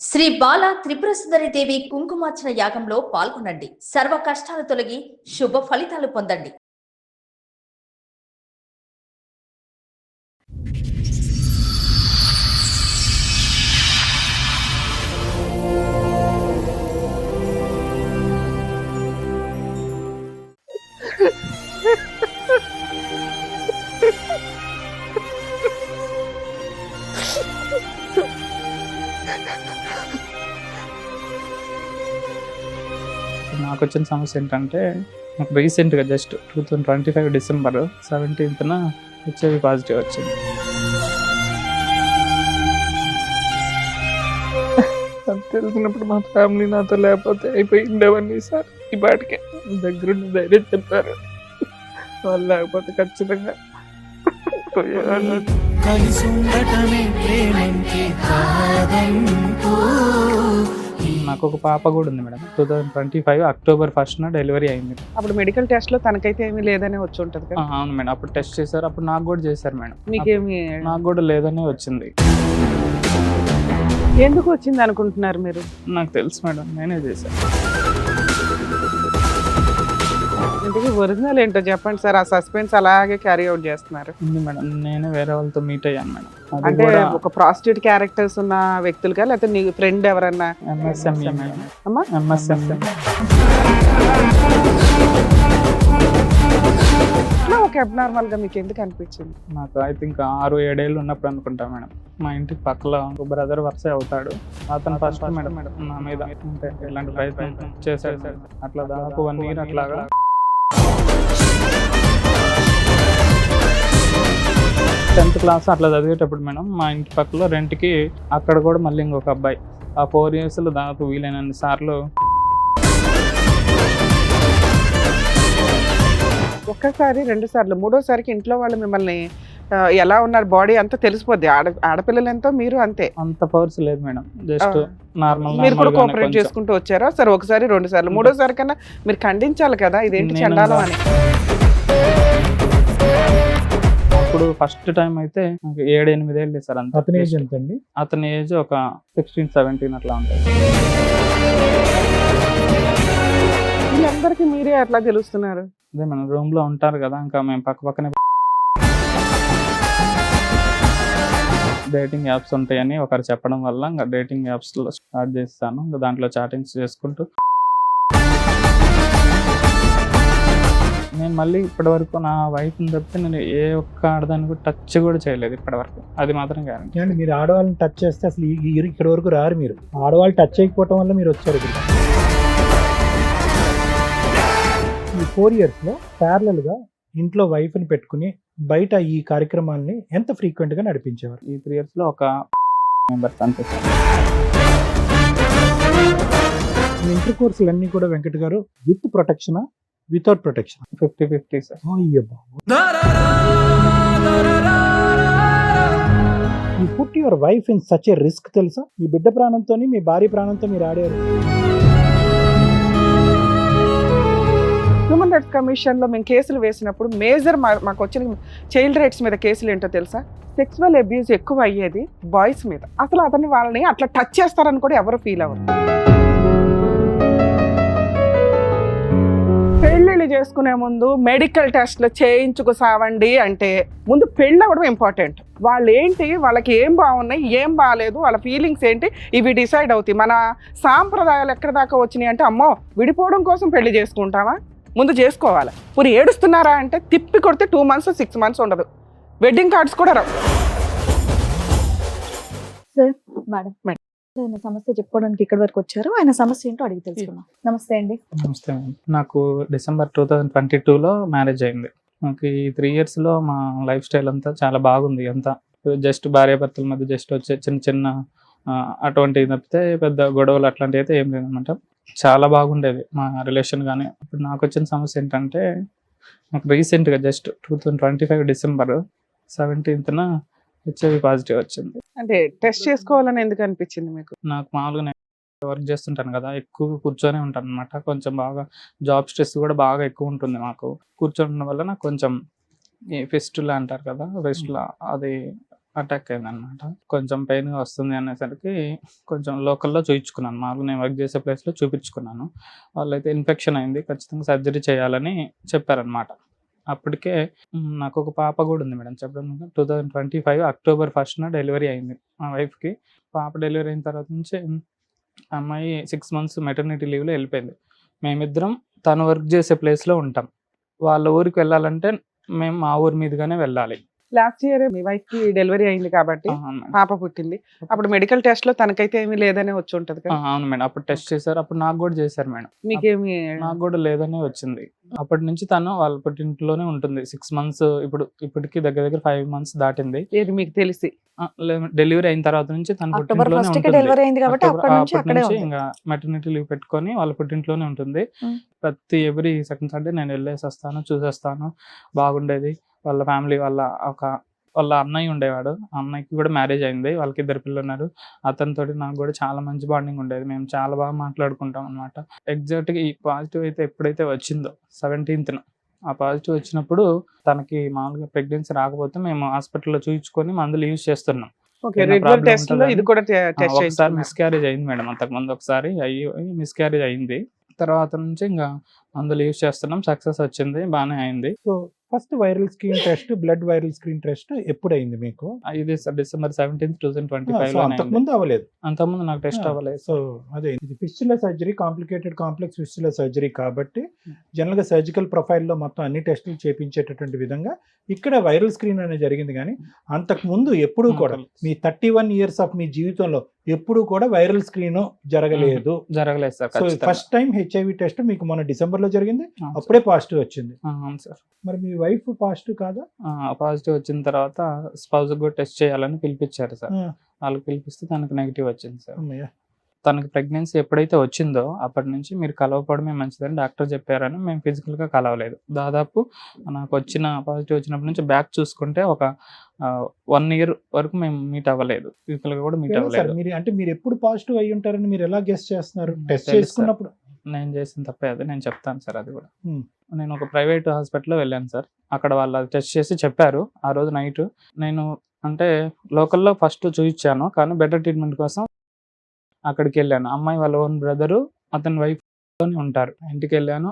శ్రీ బాల త్రిపుర సుందరి దేవి కుంకుమార్చన యాగంలో పాల్గొనండి. సర్వ కష్టాలు తొలగి శుభ ఫలితాలు పొందండి. నాకు వచ్చిన సమస్య ఏంటంటే, నాకు రీసెంట్గా జస్ట్ 2025 డిసెంబర్ 17న హెచ్ఐవి పాజిటివ్ వచ్చింది. అది తెలిసినప్పుడు మా ఫ్యామిలీ నాతో లేకపోతే అయిపోయిండేవన్నీ సార్. ఈ పాటికే దగ్గరుండి ధైర్యం చెప్పారు, వాళ్ళు లేకపోతే ఖచ్చితంగా పోయేవాళ్ళు. నాకు ఒక పాప కూడా ఉంది మేడం. 2025 అక్టోబర్ 1న డెలివరీ అయింది. అప్పుడు మెడికల్ టెస్ట్ లో తనకైతే ఏమీ లేదని వచ్చి ఉంటది కదా. అవును మేడం, అప్పుడు టెస్ట్ చేశారు, అప్పుడు నాకు కూడా చేశారు మేడం. మీకేమి నాకు కూడా లేదనే వచ్చింది. ఎందుకు వచ్చింది అనుకుంటున్నారు మీరు? నాకు తెలుసు మేడం, నేనే చేశాను. ఇంతకీ ఒరిజినల్ ఏంటో చెప్పండి సార్. ఆ సస్పెన్స్ అలాగే క్యారీ అవుట్ చేస్తున్నారు. ఉంది మేడం, నేనే వేరే వాళ్ళతో మీట్ అయ్యాను మేడం. అది అంటే కూడా ఒక ప్రాస్టిట్యూట్ క్యారెక్టర్స్ ఉన్న వ్యక్తులుగా, లేకపోతే నీ ఫ్రెండ్ ఎవరన్నా? MSME madam. అమ్మా MSME. ఒక అబ్నార్మల్ గా మీకు ఎందుకు అనిపించింది? నాకు ఐ థింక్ 6-7 ఏళ్ళు ఉన్నప్పుడు అనుకుంటా మేడం. మా ఇంటికి పక్కలో ఒక బ్రదర్ వరుస అవుతాడు, అతను ఫస్ట్ మేడం నా మీద అంటే ఇలాంటి ప్రయత్నం చేశాడు సార్. అట్లా దాదాపు 1 ఇయర్ అట్లాగా. టెన్త్ క్లాస్ అట్లా చదివేటప్పుడు మేడం మా ఇంటి పక్కలో రెంట్కి అక్కడ కూడా మళ్ళీ ఇంకొక అబ్బాయి, ఆ 4 ఇయర్స్లో దాదాపు వీలైనన్ని సార్లు ఒక్కసారి 2 సార్లు, మూడోసారికి ఇంట్లో వాళ్ళు మిమ్మల్ని ఎలా ఉన్నారు, బాడీ అంతా తెలిసిపోద్ది. ఆడపిల్లలు ఎంతో, మీరు అంతే. అంత పవర్స్ లేదు మేడం, జస్ట్ నార్మల్. మీరు కూడా కోఆపరేట్ చేసుకుంటూ వచ్చారా? సరే, ఒకసారి 2 సార్లు, మూడోసారి కన్నా మీరు ఖండించాలి కదా, ఇదేంటి చండాలం అని. అప్పుడు ఫస్ట్ టైం అయితే 7-8 ఏళ్ళు సార్. అంత అతని ఏజ్ ఎంత అండి? అతని ఏజ్ ఒక 16-17 అట్లా ఉంటుంది. వీళ్ళందరికీ మీరే అట్లా తెలుస్తున్నారు? అదే మన రూమ్ లో ఉంటారు కదా, ఇంకా మేము పక్కనే డేటింగ్ యాప్స్ ఉంటాయని ఒకరు చెప్పడం వల్ల ఇంకా డేటింగ్ యాప్స్ లో స్టార్ట్ చేస్తాను. ఇంకా దాంట్లో చాటింగ్స్ చేసుకుంటూ నేను మళ్ళీ ఇప్పటి వరకు నా వైఫ్ని తప్పితే నేను ఏ ఒక్క ఆడదాన్ని కూడా టచ్ కూడా చేయలేదు ఇప్పటి వరకు. అది మాత్రం గ్యారెంటీ. అంటే మీరు ఆడవాళ్ళని టచ్ చేస్తే అసలు ఇక్కడ వరకు రారు. మీరు ఆడవాళ్ళు టచ్ చేయకపోవటం వల్ల మీరు వచ్చారు ఇక్కడ. ఈ 4 ఇయర్స్లో ప్యారలల్గా ఇంట్లో వైఫ్ని పెట్టుకుని బయట ఈ కార్యక్రమాలని ఎంత ఫ్రీక్వెంట్గా నడిపించేవారు? ఈ 3 ఇయర్స్లో ఒక మెంబర్స్ అంతే సార్. ఇంటర్ కోర్సులు అన్నీ కూడా వెంకట్ గారు విత్ ప్రొటెక్షనా, without protection? 50-50 sir. You put your wife in such a risk తెలుసా? మీ బిడ్డ ప్రాణంతో, మీ భార్య ప్రాణంతో మీరు ఆడారు. హ్యూమన్ రైట్స్ కమిషన్ లో మేము కేసులు వేసినప్పుడు మేజర్ మాకు వచ్చిన చైల్డ్ రైట్స్ మీద కేసులు ఏంటో తెలుసా? సెక్సువల్ అబ్యూస్ ఎక్కువ అయ్యేది బాయ్స్ మీద. అసలు అతన్ని వాళ్ళని అట్లా టచ్ చేస్తారని కూడా ఎవరు ఫీల్ అవ్వరు. పెళ్ళిళ్ళు చేసుకునే ముందు మెడికల్ టెస్ట్లు చేయించుకు సావండి అంటే ముందు పెళ్ళి అవ్వడం ఇంపార్టెంట్. వాళ్ళు ఏంటి, వాళ్ళకి ఏం బాగున్నాయి, ఏం బాగాలేదు, వాళ్ళ ఫీలింగ్స్ ఏంటి, ఇవి డిసైడ్ అవుతాయి. మన సాంప్రదాయాలు ఎక్కడ దాకా వచ్చినాయి అంటే, అమ్మో విడిపోవడం కోసం పెళ్లి చేసుకుంటామా, ముందు చేసుకోవాలి. పూరి ఏడుస్తున్నారా అంటే తిప్పి కొడితే 2 months 6 months ఉండదు. వెడ్డింగ్ కార్డ్స్ కూడా రావు. సార్, మేడం ఆయన సమస్య చెప్పుకోవడానికి ఇక్కడ వరకు వచ్చారు. ఆయన సమస్య ఏంటో అడిగి తెలుసుకున్నాం. నమస్తే అండి. నమస్తే మేడం. నాకు డిసెంబర్ 2022లో మ్యారేజ్ అయింది. నాకు ఈ 3 ఇయర్స్లో మా లైఫ్ స్టైల్ అంతా చాలా బాగుంది. అంతా జస్ట్ భార్యాభర్తల మధ్య జస్ట్ వచ్చే చిన్న అటువంటివి తప్పితే పెద్ద గొడవలు అట్లాంటివి అయితే ఏం లేదన్నమాట. చాలా బాగుండేది మా రిలేషన్. కానీ ఇప్పుడు నాకు వచ్చిన సమస్య ఏంటంటే, నాకు రీసెంట్గా జస్ట్ 2025 డిసెంబర్ 17న హెచ్ఐవి పాజిటివ్ వచ్చింది. అంటే టెస్ట్ చేసుకోవాలని ఎందుకు అనిపించింది మీకు? నాకు మామూలుగా నేను వర్క్ చేస్తుంటాను కదా, ఎక్కువ కూర్చొనే ఉంటాను అనమాట. కొంచెం బాగా జాబ్ స్ట్రెస్ కూడా బాగా ఎక్కువ ఉంటుంది మాకు. కూర్చోవడం వల్ల నాకు కొంచెం ఈ ఫెస్టులా అంటారు కదా, ఫెస్టులా అది అటాక్ అయిందనమాట. కొంచెం పెయిన్గా వస్తుంది అనేసరికి కొంచెం లోకల్లో చూయించుకున్నాను. మామూలుగా నేను వర్క్ చేసే ప్లేస్లో చూపించుకున్నాను. వాళ్ళైతే ఇన్ఫెక్షన్ అయింది, ఖచ్చితంగా సర్జరీ చేయాలని చెప్పారనమాట. అప్పటికే నాకు ఒక పాప కూడా ఉంది మేడం. చెప్పడం 2025 అక్టోబర్ 1న డెలివరీ అయింది మా వైఫ్కి. పాప డెలివరీ అయిన తర్వాత నుంచి అమ్మాయి 6 months మెటర్నిటీ లీవ్లో వెళ్ళిపోయింది. మేమిద్దరం తను వర్క్ చేసే ప్లేస్లో ఉంటాం. వాళ్ళ ఊరికి వెళ్ళాలంటే మేము మా ఊరి మీదుగానే వెళ్ళాలి. లాస్ట్ ఇయర్ మీ వైఫ్ కి డెలివరీ అయింది కాబట్టి అవును మేడం. పాప పుట్టింది. అప్పుడు మెడికల్ టెస్ట్ లో తనకైతే ఏమీ లేదనే వచ్చి ఉంటది కదా. అవును మేడం. అప్పుడు టెస్ట్ చేశారు, అప్పుడు నాకు కూడా చేశారు మేడం. మీకేమి నాకు కూడా లేదనే వచ్చింది. అప్పటి నుంచి తను వాళ్ళ పుట్టింట్లోనే ఉంటుంది 6 months. ఇప్పటికి దగ్గర 5 months దాటింది. ఏది మీకు తెలిసి డెలివరీ అయిన తర్వాత నుంచి తన అక్టోబర్ పుట్టింట్లోనే 1st కి ఉంటుంది. డెలివరీ అయింది కాబట్టి అప్పటి నుంచి అక్కడే ఉంది. ఇంకా మెటర్నిటీ లీవ్ పెట్టుకొని వాళ్ళ పుట్టింట్లోనే ఉంటుంది. ప్రతి ఎవ్రీ సెకండ్ సండే నేను వెళ్ళేసి వస్తాను, చూసేస్తాను. బాగుండేది. వాళ్ళ ఫ్యామిలీ వాళ్ళ అన్నయ్య ఉండేవాడు. ఆ అన్నయ్యకి కూడా మ్యారేజ్ అయింది, వాళ్ళకి 2 పిల్లలు ఉన్నారు. అతనితోటి నాకు కూడా చాలా మంచి బాండింగ్ ఉండేది. మేము చాలా బాగా మాట్లాడుకుంటాం అనమాట. ఎగ్జాక్ట్గా ఈ పాజిటివ్ అయితే ఎప్పుడైతే వచ్చిందో 17th ఆ పాజిటివ్ వచ్చినప్పుడు తనకి మామూలుగా ప్రెగ్నెన్సీ రాకపోతే మేము హాస్పిటల్లో చూయించుకొని మందులు యూజ్ చేస్తున్నాం. రెగ్యులర్ టెస్ట్ లో ఇది కూడా టెస్ట్ ఒకసారి మిస్క్యారేజ్ అయింది మేడం. అంతకుముందు ఒకసారి మిస్క్యారేజ్ అయింది. తర్వాత నుంచి ఇంకా మందులు యూజ్ చేస్తున్నాం. సక్సెస్ వచ్చింది, బాగానే అయింది. So first viral screen test, blood viral screen test ఎప్పుడైంది మీకు? ఇది December 17th, సో 2025 అంతకుముందు అవ్వలేదు. అంతకుముందు నాకు టెస్ట్ అవ్వలేదు. సో అదే ఇది fistula surgery, complicated complex fistula surgery కాబట్టి జనరల్ గా సర్జికల్ ప్రొఫైల్లో మొత్తం అన్ని టెస్టులు చేపించేటటువంటి విధంగా ఇక్కడ వైరల్ స్క్రీన్ అనేది జరిగింది. కానీ అంతకు ముందు ఎప్పుడూ కూడా మీ 31 years ఆఫ్ మీ జీవితంలో ఎప్పుడు కూడా వైరల్ స్క్రీన్ జరగలేదు. జరగలేదు sir. So first time HIV test మీకు మొన్న డిసెంబర్లో జరిగింది, అప్పుడే పాజిటివ్ వచ్చింది. అవును సార్. మరి మీ వైఫ్ పాజిటివ్ కాదా? పాజిటివ్ వచ్చిన తర్వాత స్పౌజ్ కూడా టెస్ట్ చేయాలని పిలిపించారు సార్. వాళ్ళకి పిలిపిస్తే తనకు నెగిటివ్ వచ్చింది సార్. తనకి ప్రెగ్నెన్సీ ఎప్పుడైతే వచ్చిందో అప్పటి నుంచి మీరు కలవకపోవడమే మంచిదని డాక్టర్ చెప్పారని మేము ఫిజికల్గా కలవలేదు. దాదాపు నాకు పాజిటివ్ వచ్చినప్పటి నుంచి బ్యాక్ చూసుకుంటే ఒక 1 year వరకు మేము మీట్ అవ్వలేదు, ఫిజికల్గా కూడా మీట్ అవ్వలేదు. మీరు ఎప్పుడు పాజిటివ్ అయ్యి ఉంటారని మీరు ఎలా గెస్ చేస్తున్నారు? టెస్ట్ తెలుసు చేసుకున్నప్పుడు నేను చేసిన తప్పే అది, నేను చెప్తాను సార్. అది కూడా నేను ఒక ప్రైవేట్ హాస్పిటల్లో వెళ్ళాను సార్. అక్కడ వాళ్ళు టెస్ట్ చేసి చెప్పారు. ఆ రోజు నైట్ నేను అంటే లోకల్లో ఫస్ట్ చూపించాను, కానీ బెటర్ ట్రీట్మెంట్ కోసం అక్కడికి వెళ్ళాను. అమ్మాయి వాళ్ళ ఓన్ బ్రదరు అతని వైఫ్ ఉంటారు. ఇంటికి వెళ్ళాను,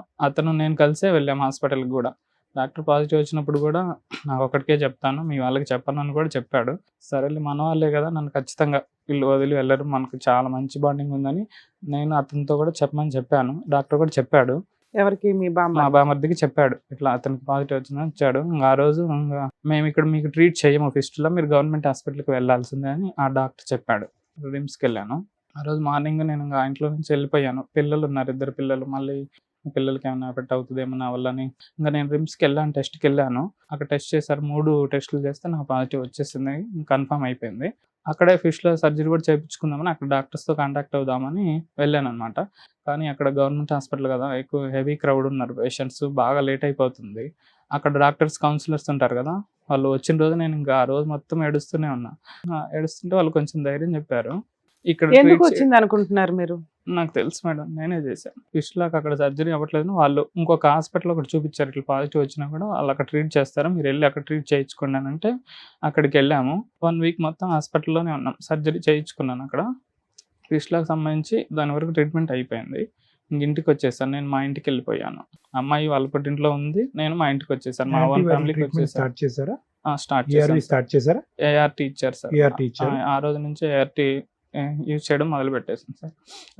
నేను కలిసే వెళ్ళాము హాస్పిటల్కి కూడా. డాక్టర్ పాజిటివ్ వచ్చినప్పుడు కూడా నాకు ఒకటికే చెప్తాను, మీ వాళ్ళకి చెప్పను అని కూడా చెప్పాడు. సరేలే మన వాళ్ళే కదా, నన్ను ఖచ్చితంగా వీళ్ళు వదిలి వెళ్ళరు, మనకు చాలా మంచి బాండింగ్ ఉందని నేను అతనితో కూడా చెప్పమని చెప్పాను. డాక్టర్ కూడా చెప్పాడు. ఎవరికి? మీ మా బామర్దికి చెప్పాడు, ఇట్లా అతనికి పాజిటివ్ వచ్చిందని వచ్చాడు. ఆ రోజు మేము ఇక్కడ మీకు ట్రీట్ చేయము ఫిస్టులో, మీరు గవర్నమెంట్ హాస్పిటల్కి వెళ్ళాల్సిందే అని ఆ డాక్టర్ చెప్పాడు. రిమ్స్కి వెళ్ళాను. ఆ రోజు మార్నింగ్ నేను ఇంట్లో నుంచి వెళ్ళిపోయాను. పిల్లలు ఉన్నారు, 2 పిల్లలు. మళ్ళీ పిల్లలకి ఏమైనా ఎఫెక్ట్ అవుతుందేమో నా వల్లని ఇంకా నేను రిమ్స్కి వెళ్ళాను, టెస్ట్కి వెళ్ళాను. అక్కడ టెస్ట్ చేశారు, 3 టెస్టులు చేస్తే నాకు పాజిటివ్ వచ్చేసింది, కన్ఫర్మ్ అయిపోయింది. అక్కడే ఫిష్లో సర్జరీ కూడా చేయించుకుందామని అక్కడ డాక్టర్స్తో కాంటాక్ట్ అవుదామని వెళ్ళాను అనమాట. కానీ అక్కడ గవర్నమెంట్ హాస్పిటల్ కదా, ఎక్కువ హెవీ క్రౌడ్ ఉన్నారు పేషెంట్స్, బాగా లేట్ అయిపోతుంది. అక్కడ డాక్టర్స్ కౌన్సిలర్స్ ఉంటారు కదా, వాళ్ళు వచ్చిన రోజు నేను ఇంకా ఆ రోజు మొత్తం ఏడుస్తూనే ఉన్నా. ఏడుస్తుంటే వాళ్ళు కొంచెం ధైర్యం చెప్పారు. ఇక్కడ ఎందుకు వచ్చింది అనుకుంటున్నారు మీరు? నాకు తెలుసు మేడం, నేనే చేశాను. ఫిష్లాకి అక్కడ సర్జరీ అవ్వట్లేదు, వాళ్ళు ఇంకొక హాస్పిటల్ ఒకటి చూపించారు, ఇట్లా పాజిటివ్ వచ్చినా కూడా వాళ్ళు అక్కడ ట్రీట్ చేస్తారు, మీరు వెళ్ళి అక్కడ ట్రీట్ చేయించుకోండి అని అంటే అక్కడికి వెళ్ళాము. 1 week మొత్తం హాస్పిటల్లోనే ఉన్నాం. సర్జరీ చేయించుకున్నాను అక్కడ. ఫిష్లాకి సంబంధించి దాని వరకు ట్రీట్మెంట్ అయిపోయింది. ఇంటికి వచ్చేసాను. నేను మా ఇంటికి వెళ్ళిపోయాను. అమ్మాయి వాళ్ళ పుట్టింట్లో ఉంది, నేను మా ఇంటికి వచ్చేసాను. మా ఓన్ ఫ్యామిలీకి వచ్చేసాను. స్టార్ట్ చేశారా? స్టార్ట్ చేశారా? ART ఇచ్చారు సార్. ఆ రోజు నుంచి ART యూజ్ చేయడం మొదలు పెట్టేసాను సార్.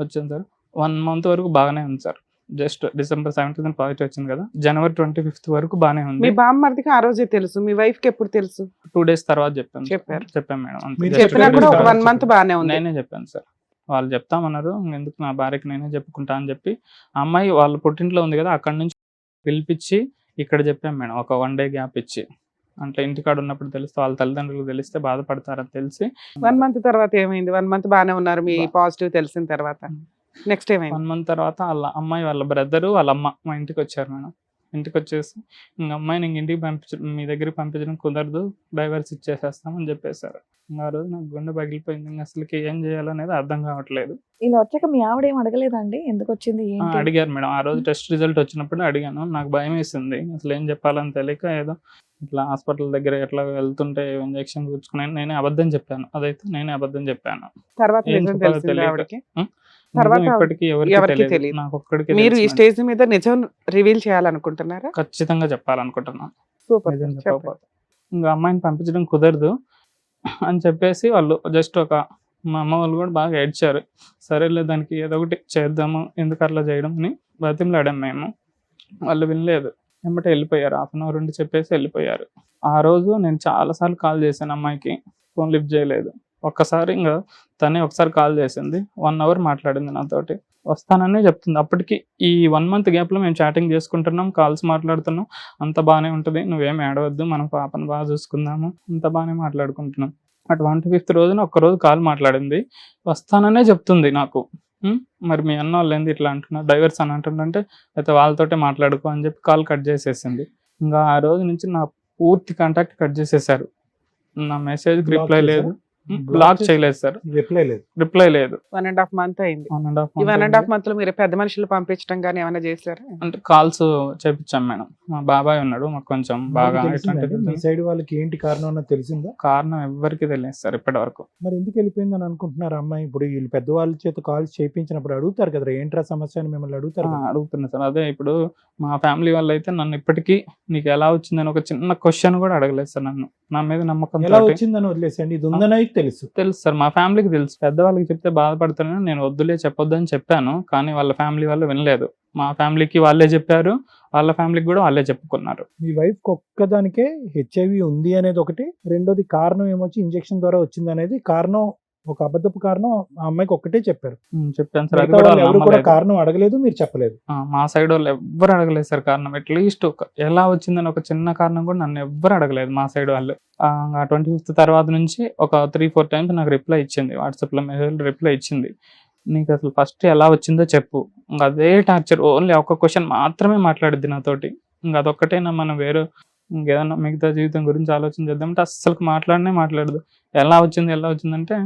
వచ్చాను సార్. 1 month వరకు బాగానే ఉంది sir. Just December 17th positive వచ్చింది కదా, January 25th వరకు బాగానే ఉంది. మీ బామ్మర్దికి ఆ రోజే తెలుసు, మీ వైఫ్ కి ఎప్పుడు తెలుసు? 2 days తర్వాత చెప్పాను మేడం. చెప్పినా కూడా ఒక 1 month బాగానే ఉంది. నేనే చెప్పాను సార్. వాళ్ళు చెప్తామన్నారు, ఎందుకు నా భార్యకి నేనే చెప్పుకుంటా అని చెప్పి అమ్మాయి వాళ్ళ పుట్టింట్లో ఉంది కదా, అక్కడ నుంచి పిలిపించి ఇక్కడ చెప్పాను మేడం. ఒక 1 day గ్యాప్ ఇచ్చి, అంటే ఇంటికాడ ఉన్నప్పుడు తెలిస్తే వాళ్ళ తల్లిదండ్రులకు తెలిస్తే బాధపడతారని తెలిసి. 1 month తర్వాత ఏమైంది? 1 month బాగానే ఉన్నారు మీ పాజిటివ్ తెలిసిన తర్వాత. నెక్స్ట్ ఏమైంది? 1 month తర్వాత వాళ్ళ అమ్మాయి వాళ్ళ బ్రదరు వాళ్ళ అమ్మ మా ఇంటికి వచ్చారు మేడం. ఇంటికి వచ్చేసి ఇంకా అమ్మాయిని ఇంటికి మీ దగ్గరికి పంపించడం కుదరదు, డైవర్స్ ఇచ్చేసేస్తామని చెప్పేశారు. ఇంకా ఆ రోజు నాకు గుండె పగిలిపోయింది. ఇంకా అసలుకి ఏం చేయాలనేది అర్థం కావట్లేదు. ఇలా వచ్చాక మీ ఆవిడ ఏం అడగలేదండి ఎందుకు వచ్చింది? అడిగారు మేడం. ఆ రోజు టెస్ట్ రిజల్ట్ వచ్చినప్పుడు అడిగాను. నాకు భయం వేసింది, అసలు ఏం చెప్పాలని తెలియక ఏదో ఇట్లా హాస్పిటల్ దగ్గర ఎట్లా వెళ్తుంటే ఇంజెక్షన్ కూర్చుకున్నాను, నేనే అబద్ధం చెప్పాను. అదైతే నేనే అబద్ధం చెప్పాను. తర్వాత ఏం నిజం చెప్పాలో తెలిసింది తెలియక. ఆవిడకి. ఉం? తర్వాత నిజం ఇప్పటికీ ఎవరికి ఎవరికీ తెలియదు, తెలియదు. నాకు ఒక్కడికి మీరు ఈ తెలుసు. స్టేజ్ మీద నిజం రివీల్ చేయాలనుకుంటున్నారా? ఖచ్చితంగా చెప్పాలనుకుంటున్నాను. సూపర్, నిజం చెప్పండి. చెప్పకపోతే ఇంకా అమ్మాయిని పంపించడం కుదరదు అని చెప్పేసి వాళ్ళు జస్ట్ మా అమ్మ వాళ్ళు కూడా బాగా ఏడ్చారు. సరేలే దానికి ఏదో ఒకటి చేద్దాము, ఎందుకు అట్లా చేయడం అని బతిమలాడాం మేము. వాళ్ళు వినలేదు, వెంబటే వెళ్ళిపోయారు. 1/2 అవర్ ఉండి చెప్పేసి వెళ్ళిపోయారు. ఆ రోజు నేను చాలాసార్లు కాల్ చేశాను అమ్మాయికి, ఫోన్ లిఫ్ట్ చేయలేదు. ఒక్కసారి ఇంకా తనే ఒకసారి కాల్ చేసింది, 1 అవర్ మాట్లాడింది నాతోటి. వస్తాననే చెప్తుంది. అప్పటికి ఈ 1 మంత్ గ్యాప్లో మేము చాటింగ్ చేసుకుంటున్నాం, కాల్స్ మాట్లాడుతున్నాం, అంత బాగానే ఉంటుంది, నువ్వేం ఏడవద్దు, మనం పాపను బాగా చూసుకుందాము, అంత బాగానే మాట్లాడుకుంటున్నాం. అటు 25th రోజున ఒక్కరోజు కాల్ మాట్లాడింది, వస్తాననే చెప్తుంది నాకు. మరి మీ అన్న వాళ్ళు ఏంది ఇట్లా అంటున్నారు, డైవర్స్ అని అంటుంటే అయితే వాళ్ళతోటే మాట్లాడుకో అని చెప్పి కాల్ కట్ చేసేసింది. ఇంకా ఆ రోజు నుంచి నా పూర్తి కాంటాక్ట్ కట్ చేసేసారు. నా మెసేజ్కి రిప్లై లేదు, బ్లాక్ చేయలేదు సార్, రిప్లై లేదు. 1.5 month అయింది. 1.5 ఈ month 1.5 month లో మీరు పెద్ద మనుషులు పంపించడం కానీ ఏమైనా చేశారా? అంటే కాల్స్ చేపించాం మేడం. మా బాబాయ్ ఉన్నాడు, మాకు కొంచెం బాగా మీ సైడ్ వాళ్ళకి ఏంటి కారణం అన్నది తెలిసిందా? కారణం ఎవరికి తెలియదు సార్ ఇప్పటి వరకు. మరి ఎందుకు వెళ్ళిపోయింది అని అనుకుంటున్నారు అమ్మాయి? ఇప్పుడు వీళ్ళు పెద్దవాళ్ళ చేత కాల్స్ చేయించినప్పుడు అడుగుతారు కదా, ఏంట్రా సమస్య అని మిమ్మల్ని అడుగుతారు కదా. అడుగుతున్నా సార్. అదే ఇప్పుడు మా ఫ్యామిలీ వాళ్ళు అయితే నన్ను ఇప్పటికీ నీకు ఎలా వచ్చిందని ఒక చిన్న క్వశ్చన్ కూడా అడగలేదు సార్. నన్ను నా మీద నమ్మకం ఎలా వచ్చిందని వదిలేసండి, ఇది ఉందని తెలుసు సార్, మా ఫ్యామిలీకి తెలుసు. పెద్దవాళ్ళకి చెప్తే బాధపడతానని నేను వద్దులే చెప్పొద్దని చెప్పాను, కానీ వాళ్ళ ఫ్యామిలీ వాళ్ళు వినలేదు. మా ఫ్యామిలీకి వాళ్ళే చెప్పారు, వాళ్ళ ఫ్యామిలీకి కూడా వాళ్ళే చెప్పుకున్నారు. మీ వైఫ్ ఒక్కదానికే హెచ్ఐవి ఉంది అనేది ఒకటి, రెండోది కారణం ఏమొచ్చి ఇంజెక్షన్ ద్వారా వచ్చింది అనేది కారణం. ఒక అబద్ధపు కారణం ఆ అమ్మాయికి ఒక్కటే చెప్పారు. చెప్పాను సార్, అది మిగతా కూడా వాళ్ళు ఎవరు కూడా నమ్మలేదు. కారణం అడగలేదు, మీరు చెప్పలేదు. మా సైడ్ వాళ్ళు ఎవ్వరు అడగలేదు సార్ కారణం. అట్లీస్ట్ ఎలా వచ్చిందని ఒక చిన్న కారణం కూడా నన్ను ఎవ్వరు అడగలేదు మా సైడ్ వాళ్ళు. 25th తర్వాత నుంచి ఒక 3-4 times నాకు రిప్లై ఇచ్చింది, వాట్సాప్లో మెసేజ్ రిప్లై ఇచ్చింది. నీకు అసలు ఫస్ట్ ఎలా వచ్చిందో చెప్పు. ఇంకా అదే టార్చర్, ఓన్లీ ఒక క్వశ్చన్ మాత్రమే మాట్లాడిద్ది నాతోటి. ఇంకా అదొక్కటైనా మనం వేరే ఇంకేదన్నా మిగతా జీవితం గురించి ఆలోచన చేద్దామంటే అస్సలు మాట్లాడదు. ఎలా వచ్చిందంటే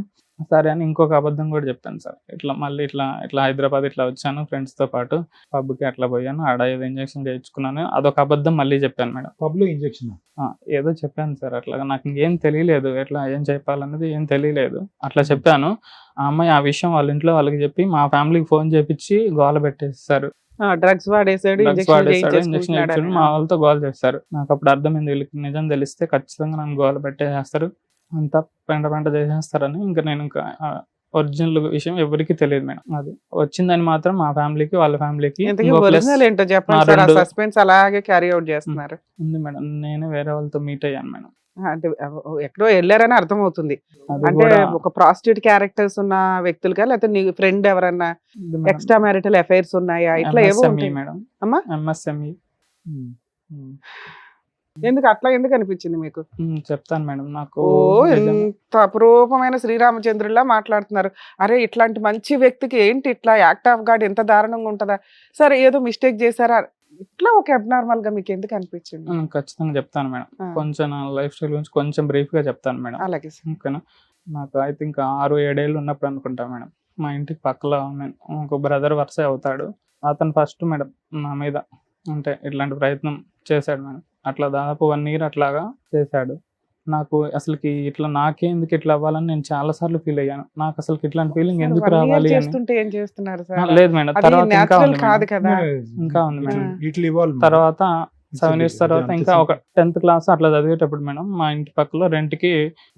సరే అని ఇంకొక అబద్ధం కూడా చెప్పాను సార్. ఇట్లా హైదరాబాద్ ఇట్లా వచ్చాను ఫ్రెండ్స్తో పాటు, పబ్కి అట్లా పోయాను, ఆడ ఏదో ఇంజెక్షన్ చేయించుకున్నాను, అదొక అబద్ధం మళ్ళీ చెప్పాను మేడం. పబ్లో ఇంజెక్షన్ ఏదో చెప్పాను సార్. అట్లా నాకు ఇంకేం తెలియలేదు, ఎట్లా ఏం చెప్పాలన్నది ఏం తెలియలేదు, అట్లా చెప్పాను. ఆ అమ్మాయి ఆ విషయం వాళ్ళ ఇంట్లో వాళ్ళకి చెప్పి మా ఫ్యామిలీకి ఫోన్ చేపించి గోల పెట్టేస్తారు. డ్రగ్స్ వాడేసాడు, ఇంజెక్షన్ చేయించాడు, మా వాళ్ళతో గోల చేస్తారు. నాకు అప్పుడు అర్థమైంది, వీళ్ళకి నిజం తెలిస్తే ఖచ్చితంగా నన్ను గోల పెట్టేస్తారు, అంతా పెంట చేసేస్తారని. ఇంకా నేను ఒరిజినల్ విషయం ఎవరికి తెలియదు మేడం. అది వచ్చిందని మాత్రం మా ఫ్యామిలీకి వాళ్ళ ఫ్యామిలీకి ఏంటో చెప్పండి. సస్పెన్స్ అలాగే క్యారీ అవుట్ చేస్తున్నారు. ఉంది మేడం. నేను వేరే వాళ్ళతో మీట్ అయ్యాను మేడం. అంటే ఎక్కడో వెళ్ళారని అర్థమవుతుంది. అంటే ఒక ప్రాస్టిట్యూట్ క్యారెక్టర్స్ ఉన్న వ్యక్తులుగా, లేకపోతే నీ ఫ్రెండ్ ఎవరన్నా ఎక్స్ట్రా మ్యారిటల్ అఫైర్స్ ఉన్నాయా, ఇట్లా ఏవో మేడం. అమ్మా MSME. ఎందుకు అనిపించింది మీకు? చెప్తాను మేడం. నాకు ఎంత అపురూపమైన శ్రీరామచంద్రుల్లా మాట్లాడుతున్నారు. అరే ఇట్లాంటి మంచి వ్యక్తికి ఏంటి ఇట్లా యాక్ట్ ఆఫ్ గాడ్ ఎంత దారుణంగా ఉంటుందా? సరే ఏదో మిస్టేక్ చేశారా, ఇట్లా ఒక అబ్నార్మల్ గా మీకు ఎందుకు అనిపించింది? ఖచ్చితంగా చెప్తాను మేడం. కొంచెం నా లైఫ్ స్టైల్ గురించి కొంచెం బ్రీఫ్ గా చెప్తాను మేడం. అలాగే. ఓకేనా. నాకు ఐ థింక్ 6-7 ఏళ్ళు ఉన్నప్పుడు అనుకుంటా మేడం, మా ఇంటికి పక్కలో ఒక బ్రదర్ వరుస అవుతాడు. అతను ఫస్ట్ మేడం నా మీద అంటే ఇట్లాంటి ప్రయత్నం చేశాడు మేడం. అట్లా దాదాపు 1 year అట్లాగా చేశాడు. నాకు అసలుకి ఇట్లా నాకే ఎందుకు ఇట్లా అవ్వాలని నేను చాలా సార్లు ఫీల్ అయ్యాను. నాకు అసలు ఇట్లాంటి ఫీలింగ్ ఎందుకు రావాలి అని. లేదు మేడం, తర్వాత ఇంకా ఉంది మేడం. తర్వాత 7 years తర్వాత ఇంకా ఒక 10th class అట్లా చదివేటప్పుడు మేడం, మా ఇంటి పక్కలో రెంట్కి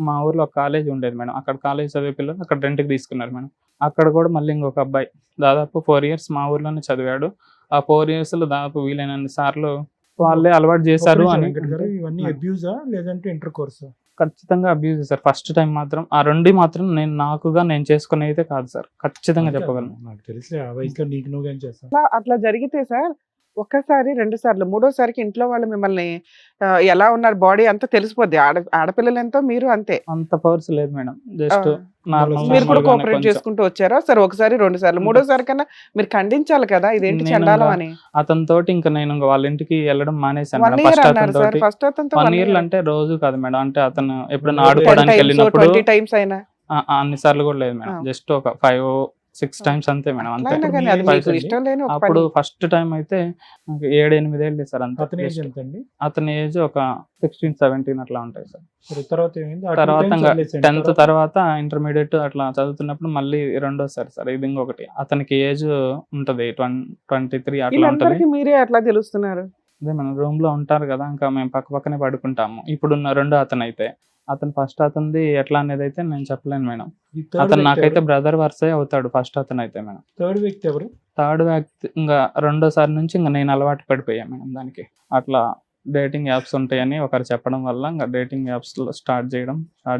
మా ఊర్లో ఒక కాలేజ్ ఉండేది మేడం. అక్కడ కాలేజ్ చదివే పిల్లలు అక్కడ రెంట్కి తీసుకున్నారు మేడం. అక్కడ కూడా మళ్ళీ ఇంకొక అబ్బాయి దాదాపు 4 years మా ఊర్లోనే చదివాడు. ఆ 4 years లో దాదాపు వీలైనన్ని సార్లు వాళ్ళే అలవాటు చేశారు అని. ఖచ్చితంగా అబ్యూజ్ సార్. ఫస్ట్ టైం మాత్రం ఆ 2 మాత్రం నేను చేసుకునే అయితే కాదు సార్, ఖచ్చితంగా చెప్పగలను. నాకు తెలిసి ఆ వయసులో నీకు నువ్వు ఏం చేస్తావు? అట్లా జరిగితే సార్ ఒక్కసారి 2 సార్లు 3వ సారికి ఇంట్లో వాళ్ళు మిమ్మల్ని ఎలా ఉన్నారు బాడీ అంతా తెలిసిపోద్ది. ఆడపిల్లలు ఎంతో మీరు అంతే. అంత పవర్స్ లేదు మేడం, జస్ట్ మీరు కూడా కోఆపరేట్ చేసుకుంటూ వచ్చారా? సరే 1 సారి 2 సార్లు 3వ సారి కన్నా మీరు ఖండించాలి కదా, ఇదేంటి చండాలం అని. అతనితో ఇంకా నేను వాళ్ళ ఇంటికి వెళ్ళడం మానేశాను. 1 year అన్నారు సార్. ఫస్ట్ అతనితో 1 year అంటే రోజు కాదు మేడం, అంటే అతను ఎప్పుడైనా ఆడుకోవడానికి వెళ్ళినప్పుడు 20 times అయినా అన్ని సార్లు కూడా లేదు మేడం. జస్ట్ ఒక 5 6 టైమ్స్ అంతే మేడం అంతే. అట్లయినా కానీ అది మీ మీకు ఏజ్ ఇష్టం లేని ఒక అప్పుడు పని. ఫస్ట్ టైం అయితే నాకు 7-8 ఏళ్ళు సార్ అంతే. అతని ఏజ్ Just. ఎంత అండి? అతని ఏజ్ ఒక 16-17 అట్లా ఉంటాయి సార్. సరే, తర్వాత ఏమైంది? ఆ two తర్వాత times ఇంకా వదిలేసేయండి. 10th తర్వాత ఇంటర్మీడియట్ అట్లా చదువుతున్నప్పుడు మళ్ళీ రెండోసారి సార్ ఇది ఇంకొకటి. అతనికి ఏజ్ ఉంటది 23 అట్లా ఉంటది. వీళ్ళందరికీ మీరే అట్లా తెలుస్తున్నారు. అదే మనం రూమ్ లో ఉంటారు కదా, ఇంకా మేము పక్క పక్కనే పడుకుంటాము. ఇప్పుడున్న రెండో అతను అయితే అతను ఫస్ట్ అతనిది ఎట్లా అనేది అయితే నేను చెప్పలేను మేడం. ఈ third అతను వ్యక్తి నాకైతే ఎవరు? బ్రదర్ వర్సే అవుతాడు ఫస్ట్ అతను అయితే మేడం. థర్డ్ వ్యక్తి ఎవరు? థర్డ్ వ్యక్తి ఇంకా రెండోసారి నుంచి ఇంకా నేను అలవాటు పడిపోయాను మేడం దానికి. అట్లా డేటింగ్ యాప్స్ ఉంటాయని ఒకరు చెప్పడం వల్ల ఇంకా డేటింగ్ యాప్స్లో స్టార్ట్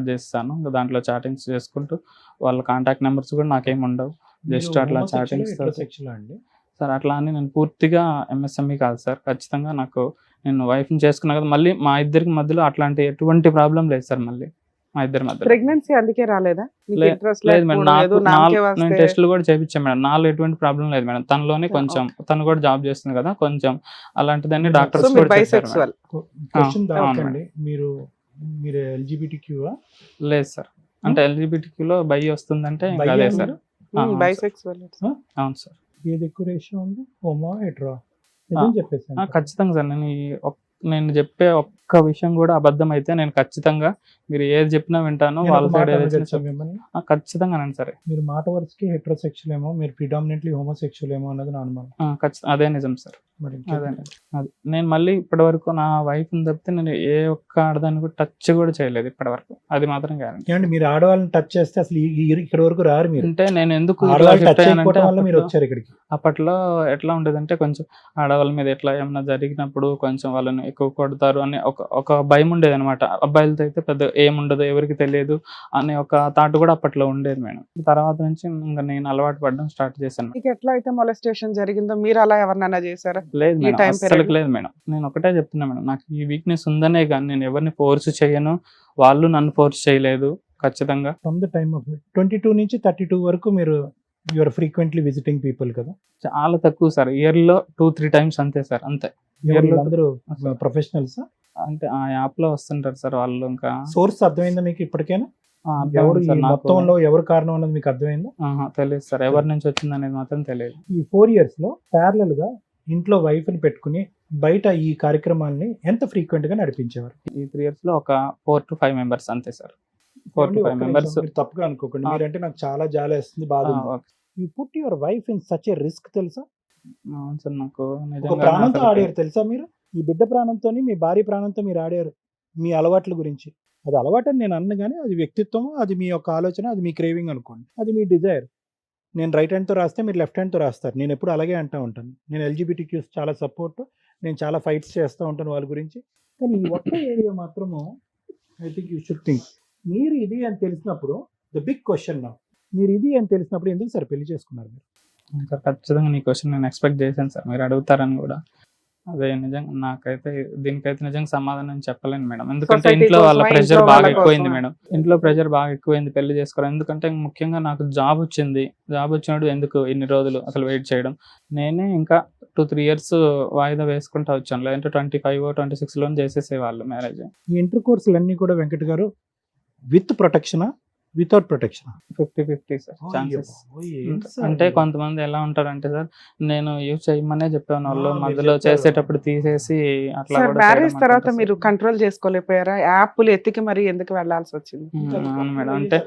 చేస్తాను. ఇంకా దాంట్లో చాటింగ్స్ చేసుకుంటూ వాళ్ళ కాంటాక్ట్ నెంబర్స్ కూడా నాకేం ఉండవు. జస్ట్ మీరు అట్లా homosexual, చాటింగ్స్ heterosexual అండి? సార్. అట్లా అని నేను పూర్తిగా ఎంఎస్ఎంఈ కాదు సార్. ఖచ్చితంగా నాకు నేను వైఫ్ని చేసుకున్నా కదా, మళ్ళీ మా ఇద్దరికి మధ్యలో అట్లాంటి ఎటువంటి ప్రాబ్లం లేదు సార్. మళ్ళీ మా ఇద్దరి మధ్యలో ప్రెగ్నెన్సీ అందుకే రాలేదా? మీకు లే- ఇంట్రెస్ట్ లేదు మేడం. లేకపోవడం, ఏదో నామకే నేను వస్తే టెస్టులు కూడా చేయించాను మేడం. నాలో ఎటువంటి ప్రాబ్లం లేదు మేడం. తనలోనే కొంచెం తను కూడా జాబ్ చేస్తుంది కదా, కొంచెం అలాంటిదని సో డాక్టర్స్ మీరు కూడా చెప్పారు మేడం. బైసెక్సువల్. క్వశ్చన్ అవును దాకండి. మీరు ఎల్జిబిటిక్యూ లేదు సార్. అంటే ఎల్జిబిటిక్యూలో బై వస్తుందంటే ఇంకా అదే సార్. అవును సార్. బైసెక్సువల్. అవును సార్. ఏది ఎక్కువ రేషియో ఉంది? హోమో, హెట్రో? నిజం చెప్పేసాను. ఖచ్చితంగా సార్. నేను చెప్పే ఒక్క విషయం కూడా అబద్ధం అయితే నేను ఖచ్చితంగా మీరు ఏది చెప్పినా వింటాను. నేను వాళ్ళ ఒక మాట సైడ్ ఏదైతే అడగచ్చా మిమ్మల్ని? ఖచ్చితంగా అనండి సరే. మీరు మాట వరుసకి హెట్రోసెక్షువల్ ఏమో, మీరు ప్రిడామినెంట్లీ హోమోసెక్షువల్ ఏమో అన్నది నా అనుమానం. ఖచ్చితంగా అదే నిజం సార్. మరి అదే అది నేను మళ్ళీ ఇప్పటి వరకు నా వైఫ్ని తప్పితే నేను ఏ ఒక్క ఆడదాన్ని కూడా టచ్ కూడా చేయలేదు ఇప్పటి వరకు. అది మాత్రం గ్యారంటీ. ఏమండి, మీరు ఆడవాళ్ళని టచ్ చేస్తే అసలు ఇక్కడ వరకు రారు మీరు. అంటే నేను ఎందుకు ఇట్లా ఆడవాళ్ళు shift టచ్ అయ్యానంటే అయిపోవడం వల్ల మీరు అప్పట్లో- వచ్చారు ఇక్కడికి. అప్పట్లో ఎట్లా ఉండేదంటే కొంచెం ఆడవాళ్ళ మీద ఎట్లా ఏమన్నా జరిగినప్పుడు కొంచెం వాళ్ళని ఎక్కువ కొడతారు అని ఒక భయం ఉండేది అనమాట. అబ్బాయిలతో అయితే పెద్ద ఏముండదు, ఎవరికి తెలియదు అనే ఒక థాట్ కూడా అప్పట్లో ఉండేది మేడం. తర్వాత నుంచి ఇంకా నేను అలవాటు పడడం స్టార్ట్ చేశాను. మీకు ఎట్లా అయితే మొలెస్టేషన్ జరిగిందో మీరు అలా ఎవరినైనా చేశారా? లేదు ఈ మేడం, time అస్సలు period లో? లేదు మేడం. నేను ఒకటే చెప్తున్నా మేడం, నాకు ఈ వీక్నెస్ ఉందనే కానీ నేను ఎవరిని ఫోర్స్ చేయను, వాళ్ళు నన్ను ఫోర్స్ చేయలేదు. ఖచ్చితంగా ఫ్రమ్ ద టైమ్ ఆఫ్ 22 నుంచి 32 వరకు మీరు యూఆర్ ఫ్రీక్వెంట్లీ విజిటింగ్ పీపుల్ కదా? చాలా తక్కువ సార్. ఇయర్లో 2-3 టైమ్స్ అంతే సార్. అంతే. ఎవరు లో- అందరూ అసలు. ప్రొఫెషనల్స్? అంటే ఆ యాప్ లో వస్తుంటారు సార్ వాళ్ళు. ఇంకా సోర్స్ అర్థమైందా మీకు ఇప్పటికైనా? అర్థమైంది ఎవరు ఈ సార్ నాకు. మొత్తంలో ఎవరు కారణం అన్నది మీకు అర్థమైందా? తెలియదు సార్. ఎవరి నుంచి వచ్చింది అనేది మాత్రం తెలియదు. ఈ 4 years లో ప్యారలల్ గా ఇంట్లో వైఫ్ ని పెట్టుకుని బయట ఈ కార్యక్రమాల్ని ఎంత ఫ్రీక్వెంట్ గా నడిపించేవారు? ఈ 3 years లో ఒక 4-5 members అంతే సార్. 4-5 members. మీరు తప్పుగా అనుకోకండి. మీరంటే నాకు చాలా జాలి వేస్తుంది, బాధ ఉంది. You put your wife in such a risk, తెలుసా? అవును సార్. నాకు ఒక నిజంగా ప్రాణంతో అసలు ఆడారు తెలుసా మీరు? మీ బిడ్డ ప్రాణంతో, మీ భార్య ప్రాణంతో మీరు ఆడారు మీ అలవాట్ల గురించి. అది అలవాటు అని నేను అన్న కానీ అది వ్యక్తిత్వం, అది మీ యొక్క ఆలోచన, అది మీ క్రేవింగ్ అనుకోండి, అది మీ డిజైర్. నేను రైట్ హ్యాండ్తో రాస్తే మీరు లెఫ్ట్ హ్యాండ్తో రాస్తారు. నేను ఎప్పుడు అలాగే అంటూ ఉంటాను. నేను ఎల్జిబిటిక్యూస్ చాలా సపోర్ట్, నేను చాలా ఫైట్స్ చేస్తూ ఉంటాను వాళ్ళ గురించి. కానీ ఈ ఒక్క ఏరియా మాత్రము I think you should think. మీరు ఇది అని తెలిసినప్పుడు ద బిగ్ క్వశ్చన్ నా, మీరు ఇది అని తెలిసినప్పుడు ఎందుకు సార్ పెళ్లి చేసుకున్నారు మీరు? సార్ ఖచ్చితంగా నీ క్వశ్చన్ నేను ఎక్స్పెక్ట్ చేశాను సార్, మీరు అడుగుతారని కూడా. అదే నిజంగా నాకైతే దీనికైతే నిజంగా సమాధానం చెప్పలేను మేడం. ఎందుకంటే Society ఇంట్లో వాళ్ళ కోసమా, ప్రెషర్ ఇంట్లో బాగా వాళ్ళ ఎక్కువైంది కోసమా? మేడం. ఇంట్లో ప్రెషర్ బాగా ఎక్కువైంది పెళ్లి చేసుకోవడం. ఎందుకంటే ముఖ్యంగా నాకు జాబ్ వచ్చింది. జాబ్ వచ్చినప్పుడు ఎందుకు ఇన్ని రోజులు అసలు వెయిట్ చేయడం. నేనే ఇంకా 2-3 years వాయిదా వేసుకుంటా వచ్చాను. లేదంటే 25-26 చేసేసేవాళ్ళు మ్యారేజ్. ఈ ఇంటర్ కోర్సులన్నీ కూడా వెంకట్ గారు విత్ ప్రొటెక్షనా, వితౌట్ ప్రొటెక్షన్? 50-50 sir chances. అంటే కొంతమంది ఎలా ఉంటారంటే సార్, నేను యూజ్ చేయమనే చెప్పాను, వాళ్ళు మీరు మధ్యలో చెప్పారు. చేసేటప్పుడు తీసేసి అట్లా సార్ కూడా మ్యారేజ్ చేయడం తర్వాత అంటుంటారు మీరు సార్. కంట్రోల్ చేసుకోలేకపోయారా? యాప్లు ఎత్తికి మరి ఎందుకు వెళ్లాల్సి వచ్చింది? అవును మేడం. అంటే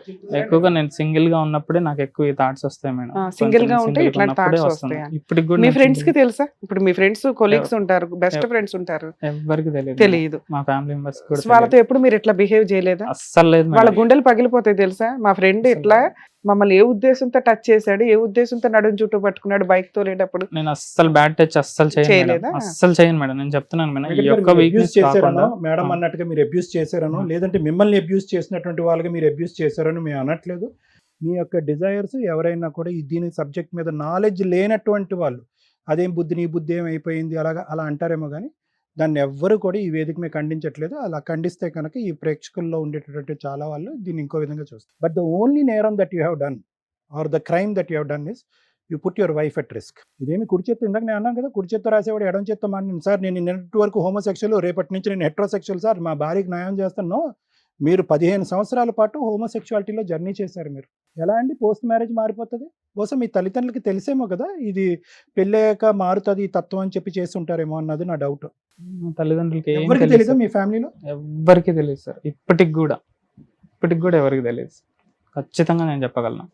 ఎక్కువగా నేను సింగిల్ గా ఉన్నప్పుడే నాకు ఎక్కువ ఈ థాట్స్ వస్తాయి మేడం. సింగిల్ గా కొంచెం ఉంటే single గా ఇట్లాంటి ఉన్నప్పుడే థాట్స్ వస్తుంది. వస్తాయి. ఇప్పటికి కూడా మీ నేను ఫ్రెండ్స్ కి single- తెలుసా? ఇప్పుడు మీ ఫ్రెండ్స్ కొలీగ్స్ ఉంటారు, బెస్ట్ ఫ్రెండ్స్ ఉంటారు, ఎవ్వరికి తెలియదు. తెలియదు. మా ఫ్యామిలీ మెంబర్స్ కూడా వాళ్ళతో తెలియదు. ఎప్పుడు మీరు ఇట్లా బిహేవ్ చేయలేదా? అస్సలు లేదు వాళ్ళ మేడం. గుండెలు పగిలిపోతాయి తెలుసా? మా ఫ్రెండ్ ఇట్లా మమ్మల్ని ఏ ఉద్దేశంతో టచ్ చేశాడు, ఏ ఉద్దేశంతో నడుం చుట్టూ పట్టుకున్నాడు బైక్ తోలేటప్పుడు. నేను అస్సలు బ్యాడ్ టచ్ అస్సలు చేయను చేయలేదా? మేడం. అస్సలు చేయను మేడం. నేను చెప్తున్నాను మేడం. ఈ వెంకట్ గారు, యొక్క మీరు వీక్నెస్ abuse చేశారనో, కాకుండా మేడం ఆ. అన్నట్టుగా మీరు అబ్యూస్ చేశారనో, లేదంటే మిమ్మల్ని అబ్యూస్ చేసినటువంటి వాళ్ళకి మీరు అబ్యూస్ చేశారని మేము అనట్లేదు. మీ యొక్క డిజైర్స్ ఎవరైనా కూడా దీని సబ్జెక్ట్ మీద నాలెడ్జ్ లేనటువంటి వాళ్ళు, అదేం బుద్ధి నీ బుద్ధి ఏం అయిపోయింది అలా అంటారేమో కానీ దాన్ని ఎవ్వరు కూడా ఈ వేదిక మీద ఖండించట్లేదు. అలా ఖండిస్తే కనుక ఈ ప్రేక్షకుల్లో ఉండేటటువంటి చాలా వాళ్ళు దీన్ని ఇంకో విధంగా చూస్తారు. బట్ ద ఓన్లీ నేరం that you have done or the crime that you have done is you put your wife at risk. ఇదేమి కుడి చేత్తో, ఇందాక నేను అన్నాను కదా, కుడి చేత్తో రాసేవాడు ఎడం చేత్తో మాట్లాడి సార్ నేను నిన్నటి వరకు హోమోసెక్షువల్, రేపటి నుంచి నేను హెట్రోసెక్షువల్ సార్, మా భార్యకి న్యాయం చేస్తాను. మీరు 15 సంవత్సరాల పాటు హోమోసెక్షువాలిటీలో జర్నీ చేశారు మీరు. ఎలా అండి పోస్ట్ మ్యారేజ్ మారిపోతుంది? బహుశా మీ తల్లిదండ్రులకి తెలిసేమో కదా ఇది పెళ్ళయ్యాక మారుతుంది ఈ తత్వం అని చెప్పి చేసి ఉంటారేమో అన్నది నా డౌట్. మా తల్లిదండ్రులకి ఏం ఎవరికి తెలియదు తెలీదా మీ ఫ్యామిలీలో? ఎవ్వరికి తెలియదు సార్. ఇప్పటికి కూడా ఎవరికి తెలియదు. ఖచ్చితంగా నేను చెప్పగలను.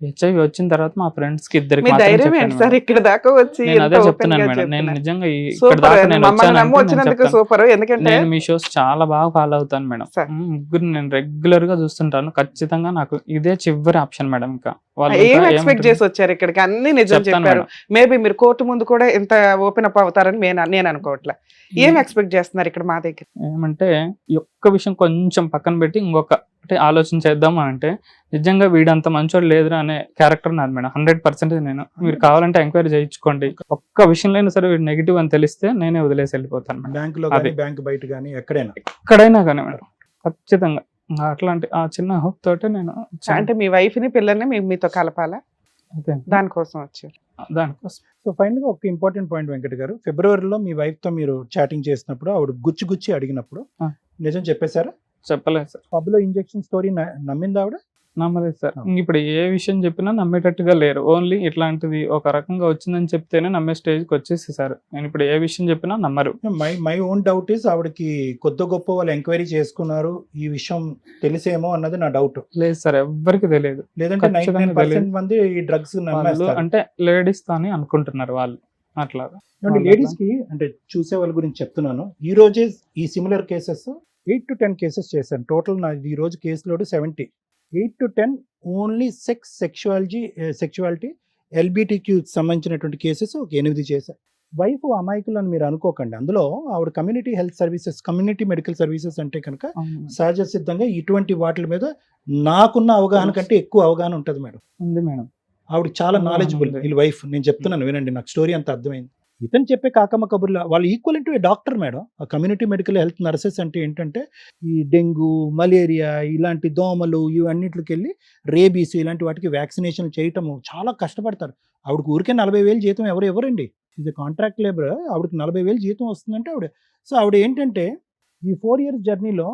హెచ్ఐవి వచ్చిన తర్వాత మా ఫ్రెండ్స్ కి ఇద్దరికి మీ మాత్రం ధైర్యం చెప్పాను ఏంటి సార్ మేడం. ఇక్కడ దాకా వచ్చి నేను అదే ఎంత open చెప్తున్నాను గా మేడం. నేను చెప్తున్నారు. నిజంగా ఇక్కడ సూపర్ దాకా అండి. నేను మమ్మల్ని వచ్చానంటే నమ్మి నేను వచ్చినందుకు చెప్తాను. సూపర్. ఎందుకంటే నేను మీ షోస్ చాలా బాగా ఫాలో అవుతాను మేడం. సార్. ముగ్గురు నేను రెగ్యులర్ గా చూస్తుంటాను. ఖచ్చితంగా నాకు ఇదే చివరి ఆప్షన్ మేడం. ఇంకా వాళ్ళు ఏం ఇంకా ఎక్స్పెక్ట్ ఏమంటారు? చేసి వచ్చారు ఇక్కడికి? అన్ని నిజం చెప్తాను చెప్పారు. మేడం. మేబీ మీరు కోర్టు ముందు కూడా ఇంత ఓపెన్ అప్ అవుతారని నేను అనుకోవట్లే. ఏం ఎక్స్పెక్ట్ చేస్తున్నారు ఇక్కడ మా దగ్గర? ఏమంటే ఈ ఒక్క విషయం కొంచెం పక్కన పెట్టి ఇంకొక అంటే ఆలోచన చేద్దాం అని అంటే నిజంగా వీడంత మంచోడు లేదురా అనే క్యారెక్టర్ నాది మేడం. 100% నేను మీరు కావాలంటే ఎంక్వైరీ చేయించుకోండి. ఒక్క విషయంలో అయినా సరే వీడు నెగిటివ్ అని తెలిస్తే నేనే వదిలేసి వెళ్ళిపోతాను మేడం. బ్యాంకులో అదే. కానీ బ్యాంక్ బయట కానీ ఎక్కడైనా ఎక్కడైనా కానీ మేడం ఖచ్చితంగా అట్లాంటి ఆ చిన్న హోప్ తోటే నేను అంటే మీ వైఫ్ ని పిల్లల్ని మీతో కలపాలా? అదే దానికోసం వచ్చారు. దానికోసం సో ఫైనల్గా ఒక ఇంపార్టెంట్ పాయింట్ వెంకట్ గారు, ఫిబ్రవరిలో మీ వైఫ్తో మీరు చాటింగ్ చేసినప్పుడు ఆవిడ గుచ్చి అడిగినప్పుడు ఆ. నిజం చెప్పేశారా? చెప్పలేదు సార్. పబ్లో ఇంజెక్షన్ స్టోరీ నమ్మిందా ఆవిడ? నమ్మలేదు సార్. ఇప్పుడు ఏ విషయం చెప్పినా నమ్మేటట్టుగా లేరు. ఓన్లీ ఇట్లాంటిది ఒక రకంగా వచ్చిందని చెప్తేనే నమ్మే స్టేజ్కి వచ్చేసి సార్. నేను ఇప్పుడు ఏ విషయం చెప్పినా నమ్మరు. మై ఓన్ డౌట్ ఈస్ ఆవిడకి కొద్ది గొప్ప వాళ్ళు ఎంక్వైరీ చేసుకున్నారు ఈ విషయం తెలిసేమో అన్నది నా డౌట్. లేదు సార్, ఎవ్వరికి తెలియదు. లేదంటే ఖచ్చితంగా 99% మంది ఈ డ్రగ్స్ వాళ్ళు నమ్మేస్తారు. అంటే లేడీస్ అని అనుకుంటున్నారు వాళ్ళు అట్లాగా. లేడీస్ కి అంటే చూసే వాళ్ళ గురించి చెప్తున్నాను. ఈ రోజే ఈ సిమిలర్ కేసెస్ 8 to 10 కేసెస్ చేశాను. టోటల్ నా ఈ రోజు case load 70. 8 to 10 only sexuality LGBTQ సంబంధించినటువంటి కేసెస్ ఒక 8 చేశారు. వైఫ్ అమాయకులు అని మీరు అనుకోకండి. అందులో ఆవిడ community health services, community medical services అంటే కనుక సహజ సిద్ధంగా ఇటువంటి వాటి మీద నాకున్న అవగాహన కంటే ఎక్కువ అవగాహన ఉంటుంది మేడం. ఉంది మేడం. ఆవిడ చాలా నాలెడ్జబుల్. ఉంది. వీళ్ళ వైఫ్. నేను చెప్తున్నాను వినండి, నాకు స్టోరీ అంత అర్థమైంది. ఇతను చెప్పే కాకమ్మ కబుర్ల వాళ్ళు equal to A doctor madam. ఆ కమ్యూనిటీ మెడికల్ హెల్త్ నర్సెస్ అంటే ఏంటంటే ఈ డెంగ్యూ, మలేరియా ఇలాంటి దోమలు ఇవన్నిటికి వెళ్ళి రేబీస్ ఇలాంటి వాటికి వ్యాక్సినేషన్ చేయటము చాలా కష్టపడతారు. ఆవిడకి ఊరికే 40,000 జీతం ఎవరండి? ఇది కాంట్రాక్ట్ లేబర్. ఆవిడకి 40,000 జీతం వస్తుందంటే ఆవిడ ఏంటంటే ఈ 4 years జర్నీలో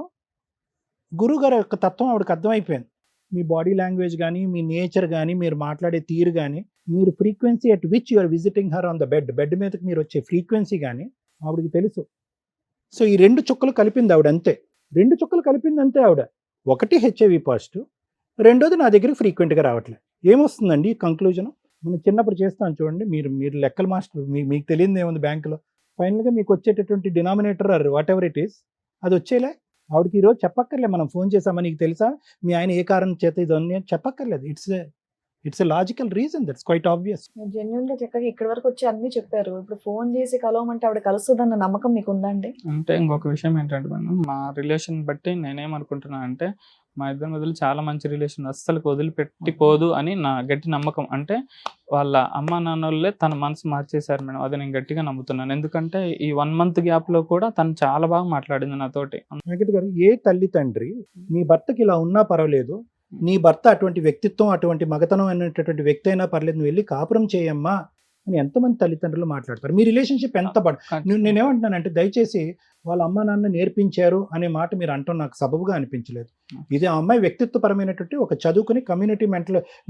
గురువు గారి యొక్క తత్వం ఆవిడకి అర్థమైపోయింది. మీ బాడీ లాంగ్వేజ్ కానీ, మీ నేచర్ కానీ, మీరు మాట్లాడే తీరు కానీ, మీరు frequency at which you are visiting her on the bed మీదకి మీరు వచ్చే ఫ్రీక్వెన్సీ కానీ ఆవిడకి తెలుసు. సో ఈ 2 చుక్కలు కలిపింది ఆవిడ అంతే. 2 చుక్కలు కలిపింది అంతే ఆవిడ. ఒకటి హెచ్ఐవి పాజిటివ్, రెండోది నా దగ్గరికి ఫ్రీక్వెంట్గా రావట్లేదు. ఏమొస్తుందండి కంక్లూజన్? మనం చిన్నప్పుడు చేస్తాం చూడండి, మీరు లెక్కల మాస్టర్, మీకు తెలియదు ఏముంది బ్యాంకులో. ఫైనల్గా మీకు వచ్చేటటువంటి denominator or whatever it is అది వచ్చేలే. ఆవిడకి ఈరోజు చెప్పక్కర్లే మనం ఫోన్ చేసామని, నీకు తెలుసా మీ ఆయన ఏ కారణం చేత ఇదన్నీ చెప్పక్కర్లేదు. It's a logical reason, that's quiet obvious. Genuine గా చక్కగా ఇక్కడి వరకు వచ్చి అన్ని చెప్పారు. ఇప్పుడు ఫోన్ చేసి కలవమంటే ఆవిడ కలుస్తుందన్న నమ్మకం మీకు ఉందండి? అంటే ఇంకొక విషయం ఏంటంటే మేడం, మా రిలేషన్ బట్టి నేనేమనుకుంటున్నా అంటే మా ఇద్దరి మధ్యలో చాలా మంచి రిలేషన్, అస్సలు వదిలిపెట్టిపోదు అని నా గట్టి నమ్మకం. అంటే వాళ్ళ అమ్మ నాన్నోళ్ళే తన మనసు మార్చేశారు మేడం. అది నేను గట్టిగా నమ్ముతున్నాను. ఎందుకంటే ఈ 1 month గ్యాప్ లో కూడా తను చాలా బాగా మాట్లాడింది నాతోటి. వెంకట్ గారు, ఏ తల్లి తండ్రి నీ భర్తకి ఇలా ఉన్నా పర్వాలేదు, నీ భర్త అటువంటి వ్యక్తిత్వం, అటువంటి మగతనం అనేటటువంటి వ్యక్తి అయినా పర్లేదు, నువ్వు వెళ్ళి కాపురం చేయమ్మా అని ఎంతమంది తల్లిదండ్రులు మాట్లాడతారు. మీ రిలేషన్షిప్ ఎంత నేనేమంటున్నానంటే దయచేసి వాళ్ళ అమ్మ నాన్న నేర్పించారు అనే మాట మీరు అంటాం నాకు సబబుగా అనిపించలేదు. ఇది ఆ అమ్మాయి వ్యక్తిత్వపరమైనటువంటి ఒక చదువుకుని కమ్యూనిటీ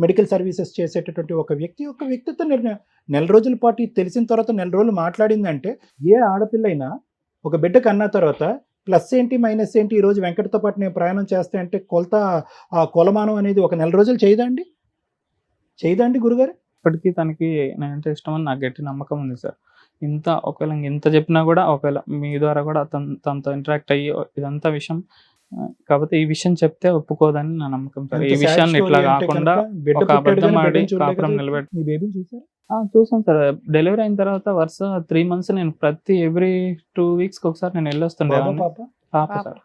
మెడికల్ సర్వీసెస్ చేసేటటువంటి ఒక వ్యక్తిత్వ నిర్ణయం. 4 రోజుల పాటు తెలిసిన తర్వాత 4 రోజులు మాట్లాడిందంటే ఏ ఆడపిల్ల అయినా ఒక బిడ్డ కన్నా తర్వాత ప్లస్ ఏంటి మైనస్ ఏంటి, ఈరోజు వెంకటతో పాటు నేను ప్రయాణం చేస్తే అంటే ఆ కొలమానం అనేది ఒక 4 రోజులు చేయదండి గురుగారు? ఇప్పటికీ తనకి నేనంటే ఇష్టం అని నాకు గట్టి నమ్మకం ఉంది సార్. ఒకవేళ ఇంత చెప్పినా కూడా, ఒకవేళ మీ ద్వారా కూడా తనతో ఇంటరాక్ట్ అయ్యి ఇదంతా విషయం, కాకపోతే ఈ విషయం చెప్తే ఒప్పుకోదని నా నమ్మకం సార్. ఈ విషయాన్ని ఇట్లా కాకుండా ఒక అబద్ధం ఆడి కాపురం నిలబెట్టి చూసాను సార్. డెలివరీ అయిన తర్వాత వరుస 3 months నేను ఎవ్రీ 2 weeks ఒకసారి నేను వెళ్ళొస్తుండే పాప సార్.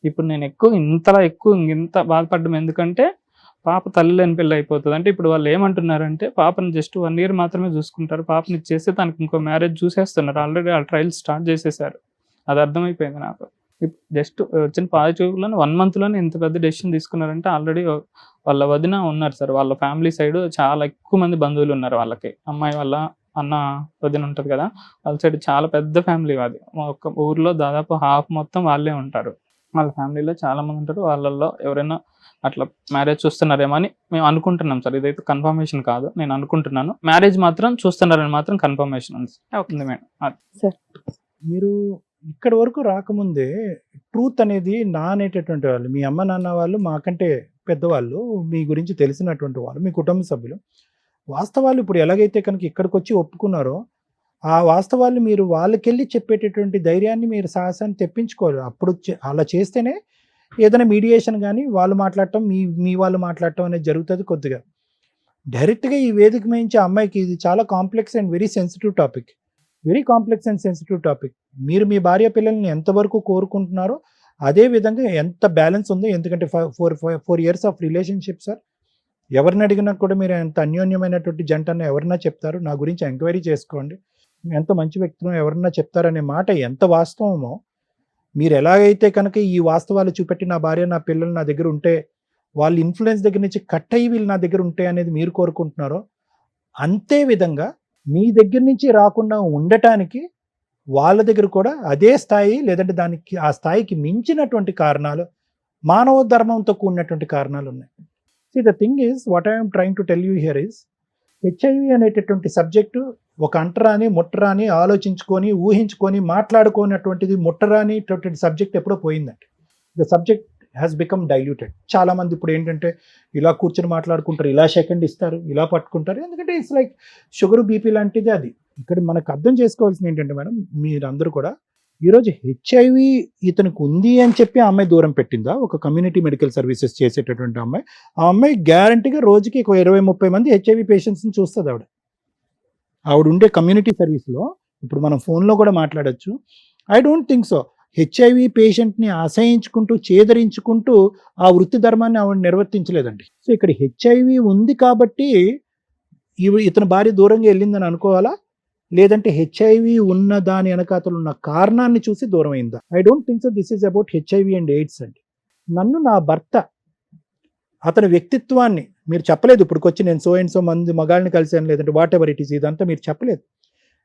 ఇప్పుడు నేను ఇంత బాధపడ్డం ఎందుకంటే పాప తల్లి లేని పిల్ల అయిపోతుంది. అంటే ఇప్పుడు వాళ్ళు ఏమంటున్నారంటే పాపని జస్ట్ 1 year మాత్రమే చూసుకుంటారు, పాపని ఇచ్చేస్తే తనకి ఇంకో మ్యారేజ్ చూసేస్తున్నారు. ఆల్రెడీ ఆ ట్రయల్స్ స్టార్ట్ చేసేసారు. అది అర్థమైపోయింది నాకు. జస్ట్ వచ్చిన పాజిటివ్లోనే 1 monthలోనే ఇంత పెద్ద డెసిషన్ తీసుకున్నారంటే ఆల్రెడీ వాళ్ళ వదిన ఉన్నారు సార్. వాళ్ళ ఫ్యామిలీ సైడ్ చాలా ఎక్కువ మంది బంధువులు ఉన్నారు వాళ్ళకి. అమ్మాయి వాళ్ళ అన్న వదిన ఉంటుంది కదా, వాళ్ళ సైడ్ చాలా పెద్ద ఫ్యామిలీ. అది ఒక ఊర్లో దాదాపు half మొత్తం వాళ్ళే ఉంటారు. వాళ్ళ ఫ్యామిలీలో చాలా మంది ఉంటారు. వాళ్ళల్లో ఎవరైనా అట్లా మ్యారేజ్ చూస్తున్నారేమో అని మేము అనుకుంటున్నాం సార్. ఇదైతే కన్ఫర్మేషన్ కాదు, నేను అనుకుంటున్నాను. మ్యారేజ్ మాత్రం చూస్తున్నారని మాత్రం కన్ఫర్మేషన్ ఉంది మేడం. మీరు ఇక్కడ వరకు రాకముందే ట్రూత్ అనేది నా అనేటటువంటి వాళ్ళు, మీ అమ్మ నాన్న వాళ్ళు మాకంటే పెద్దవాళ్ళు, మీ గురించి తెలిసినటువంటి వాళ్ళు, మీ కుటుంబ సభ్యులు, వాస్తవాలు ఇప్పుడు ఎలాగైతే కనుక ఇక్కడికి వచ్చి ఒప్పుకున్నారో ఆ వాస్తవాలు మీరు వాళ్ళకెళ్ళి చెప్పేటటువంటి ధైర్యాన్ని, మీరు సాహసాన్ని తెప్పించుకోవాలి. అప్పుడు అలా చేస్తేనే ఏదైనా మీడియేషన్ కానీ వాళ్ళు మాట్లాడటం, మీ వాళ్ళు మాట్లాడటం అనేది జరుగుతుంది. కొద్దిగా డైరెక్ట్గా ఈ వేదిక మించి అమ్మాయికి ఇది చాలా complex and very sensitive topic, very complex and sensitive topic. మీరు మీ భార్య పిల్లల్ని ఎంతవరకు కోరుకుంటున్నారో అదే విధంగా ఎంత బ్యాలెన్స్ ఉందో, ఎందుకంటే 4 years ఆఫ్ రిలేషన్షిప్ సార్. ఎవరిని అడిగినా కూడా మీరు ఎంత అన్యోన్యమైనటువంటి జంట అన్న ఎవరన్నా చెప్తారు. నా గురించి ఎంక్వైరీ చేసుకోండి, ఎంత మంచి వ్యక్తులు ఎవరన్నా చెప్తారనే మాట ఎంత వాస్తవమో, మీరు ఎలాగైతే కనుక ఈ వాస్తవాలు చూపెట్టి నా భార్య నా పిల్లలు నా దగ్గర ఉంటే, వాళ్ళ ఇన్ఫ్లుయెన్స్ దగ్గర నుంచి కట్ అయ్యి వీళ్ళు నా దగ్గర ఉంటే అనేది మీరు కోరుకుంటున్నారో, అంతే విధంగా మీ దగ్గర నుంచి రాకుండా ఉండటానికి వాళ్ళ దగ్గర కూడా అదే స్థాయి, లేదంటే దానికి ఆ స్థాయికి మించినటువంటి కారణాలు, మానవ ధర్మంతో కూడినటువంటి కారణాలు ఉన్నాయి. See, the thing is, what I am trying to tell you here is, HIV అనేటటువంటి సబ్జెక్టు ఒక అంటరాని ముట్టరాని ఆలోచించుకొని ఊహించుకొని మాట్లాడుకోనటువంటిది ముట్టరానిటువంటి సబ్జెక్ట్ ఎప్పుడో పోయిందండి. The subject has become diluted. చాలామంది ఇప్పుడు ఏంటంటే ఇలా కూర్చొని మాట్లాడుకుంటారు, ఇలా సెకండ్ ఇస్తారు, ఇలా పట్టుకుంటారు. ఎందుకంటే ఇట్స్ లైక్ షుగర్ బీపీ లాంటిది అది. ఇక్కడ మనకు అర్థం చేసుకోవాల్సింది ఏంటంటే మేడం, మీరందరూ కూడా ఈరోజు హెచ్ఐవి ఇతనికి ఉంది అని చెప్పి ఆ అమ్మాయి దూరం పెట్టిందా? ఒక కమ్యూనిటీ మెడికల్ సర్వీసెస్ చేసేటటువంటి అమ్మాయి, ఆ అమ్మాయి గ్యారంటీగా రోజుకి 20-30 మంది హెచ్ఐవి పేషెంట్స్ని చూస్తుంది. ఆవిడ ఉండే కమ్యూనిటీ సర్వీస్లో ఇప్పుడు మనం ఫోన్లో కూడా మాట్లాడచ్చు. I don't think so. HIV పేషెంట్ని అసహించుకుంటూ చేదరించుకుంటూ ఆ వృత్తి ధర్మాన్ని ఆవిడ నిర్వర్తించలేదండి. సో ఇక్కడ హెచ్ఐవి ఉంది కాబట్టి ఇతని భార్య దూరంగా వెళ్ళిందని అనుకోవాలా, లేదంటే హెచ్ఐవి ఉన్న దాని వెనకాతలు ఉన్న కారణాన్ని చూసి దూరం అయిందా? I don't think so. This is about HIV and AIDS అండి. నన్ను నా భర్త అతని వ్యక్తిత్వాన్ని మీరు చెప్పలేదు. ఇప్పటికొచ్చి నేను సో అండ్ సో మంది మగాళ్ళని కలిసాను, లేదంటే వాట్ ఎవర్ ఇట్ ఈస్, ఇదంతా మీరు చెప్పలేదు.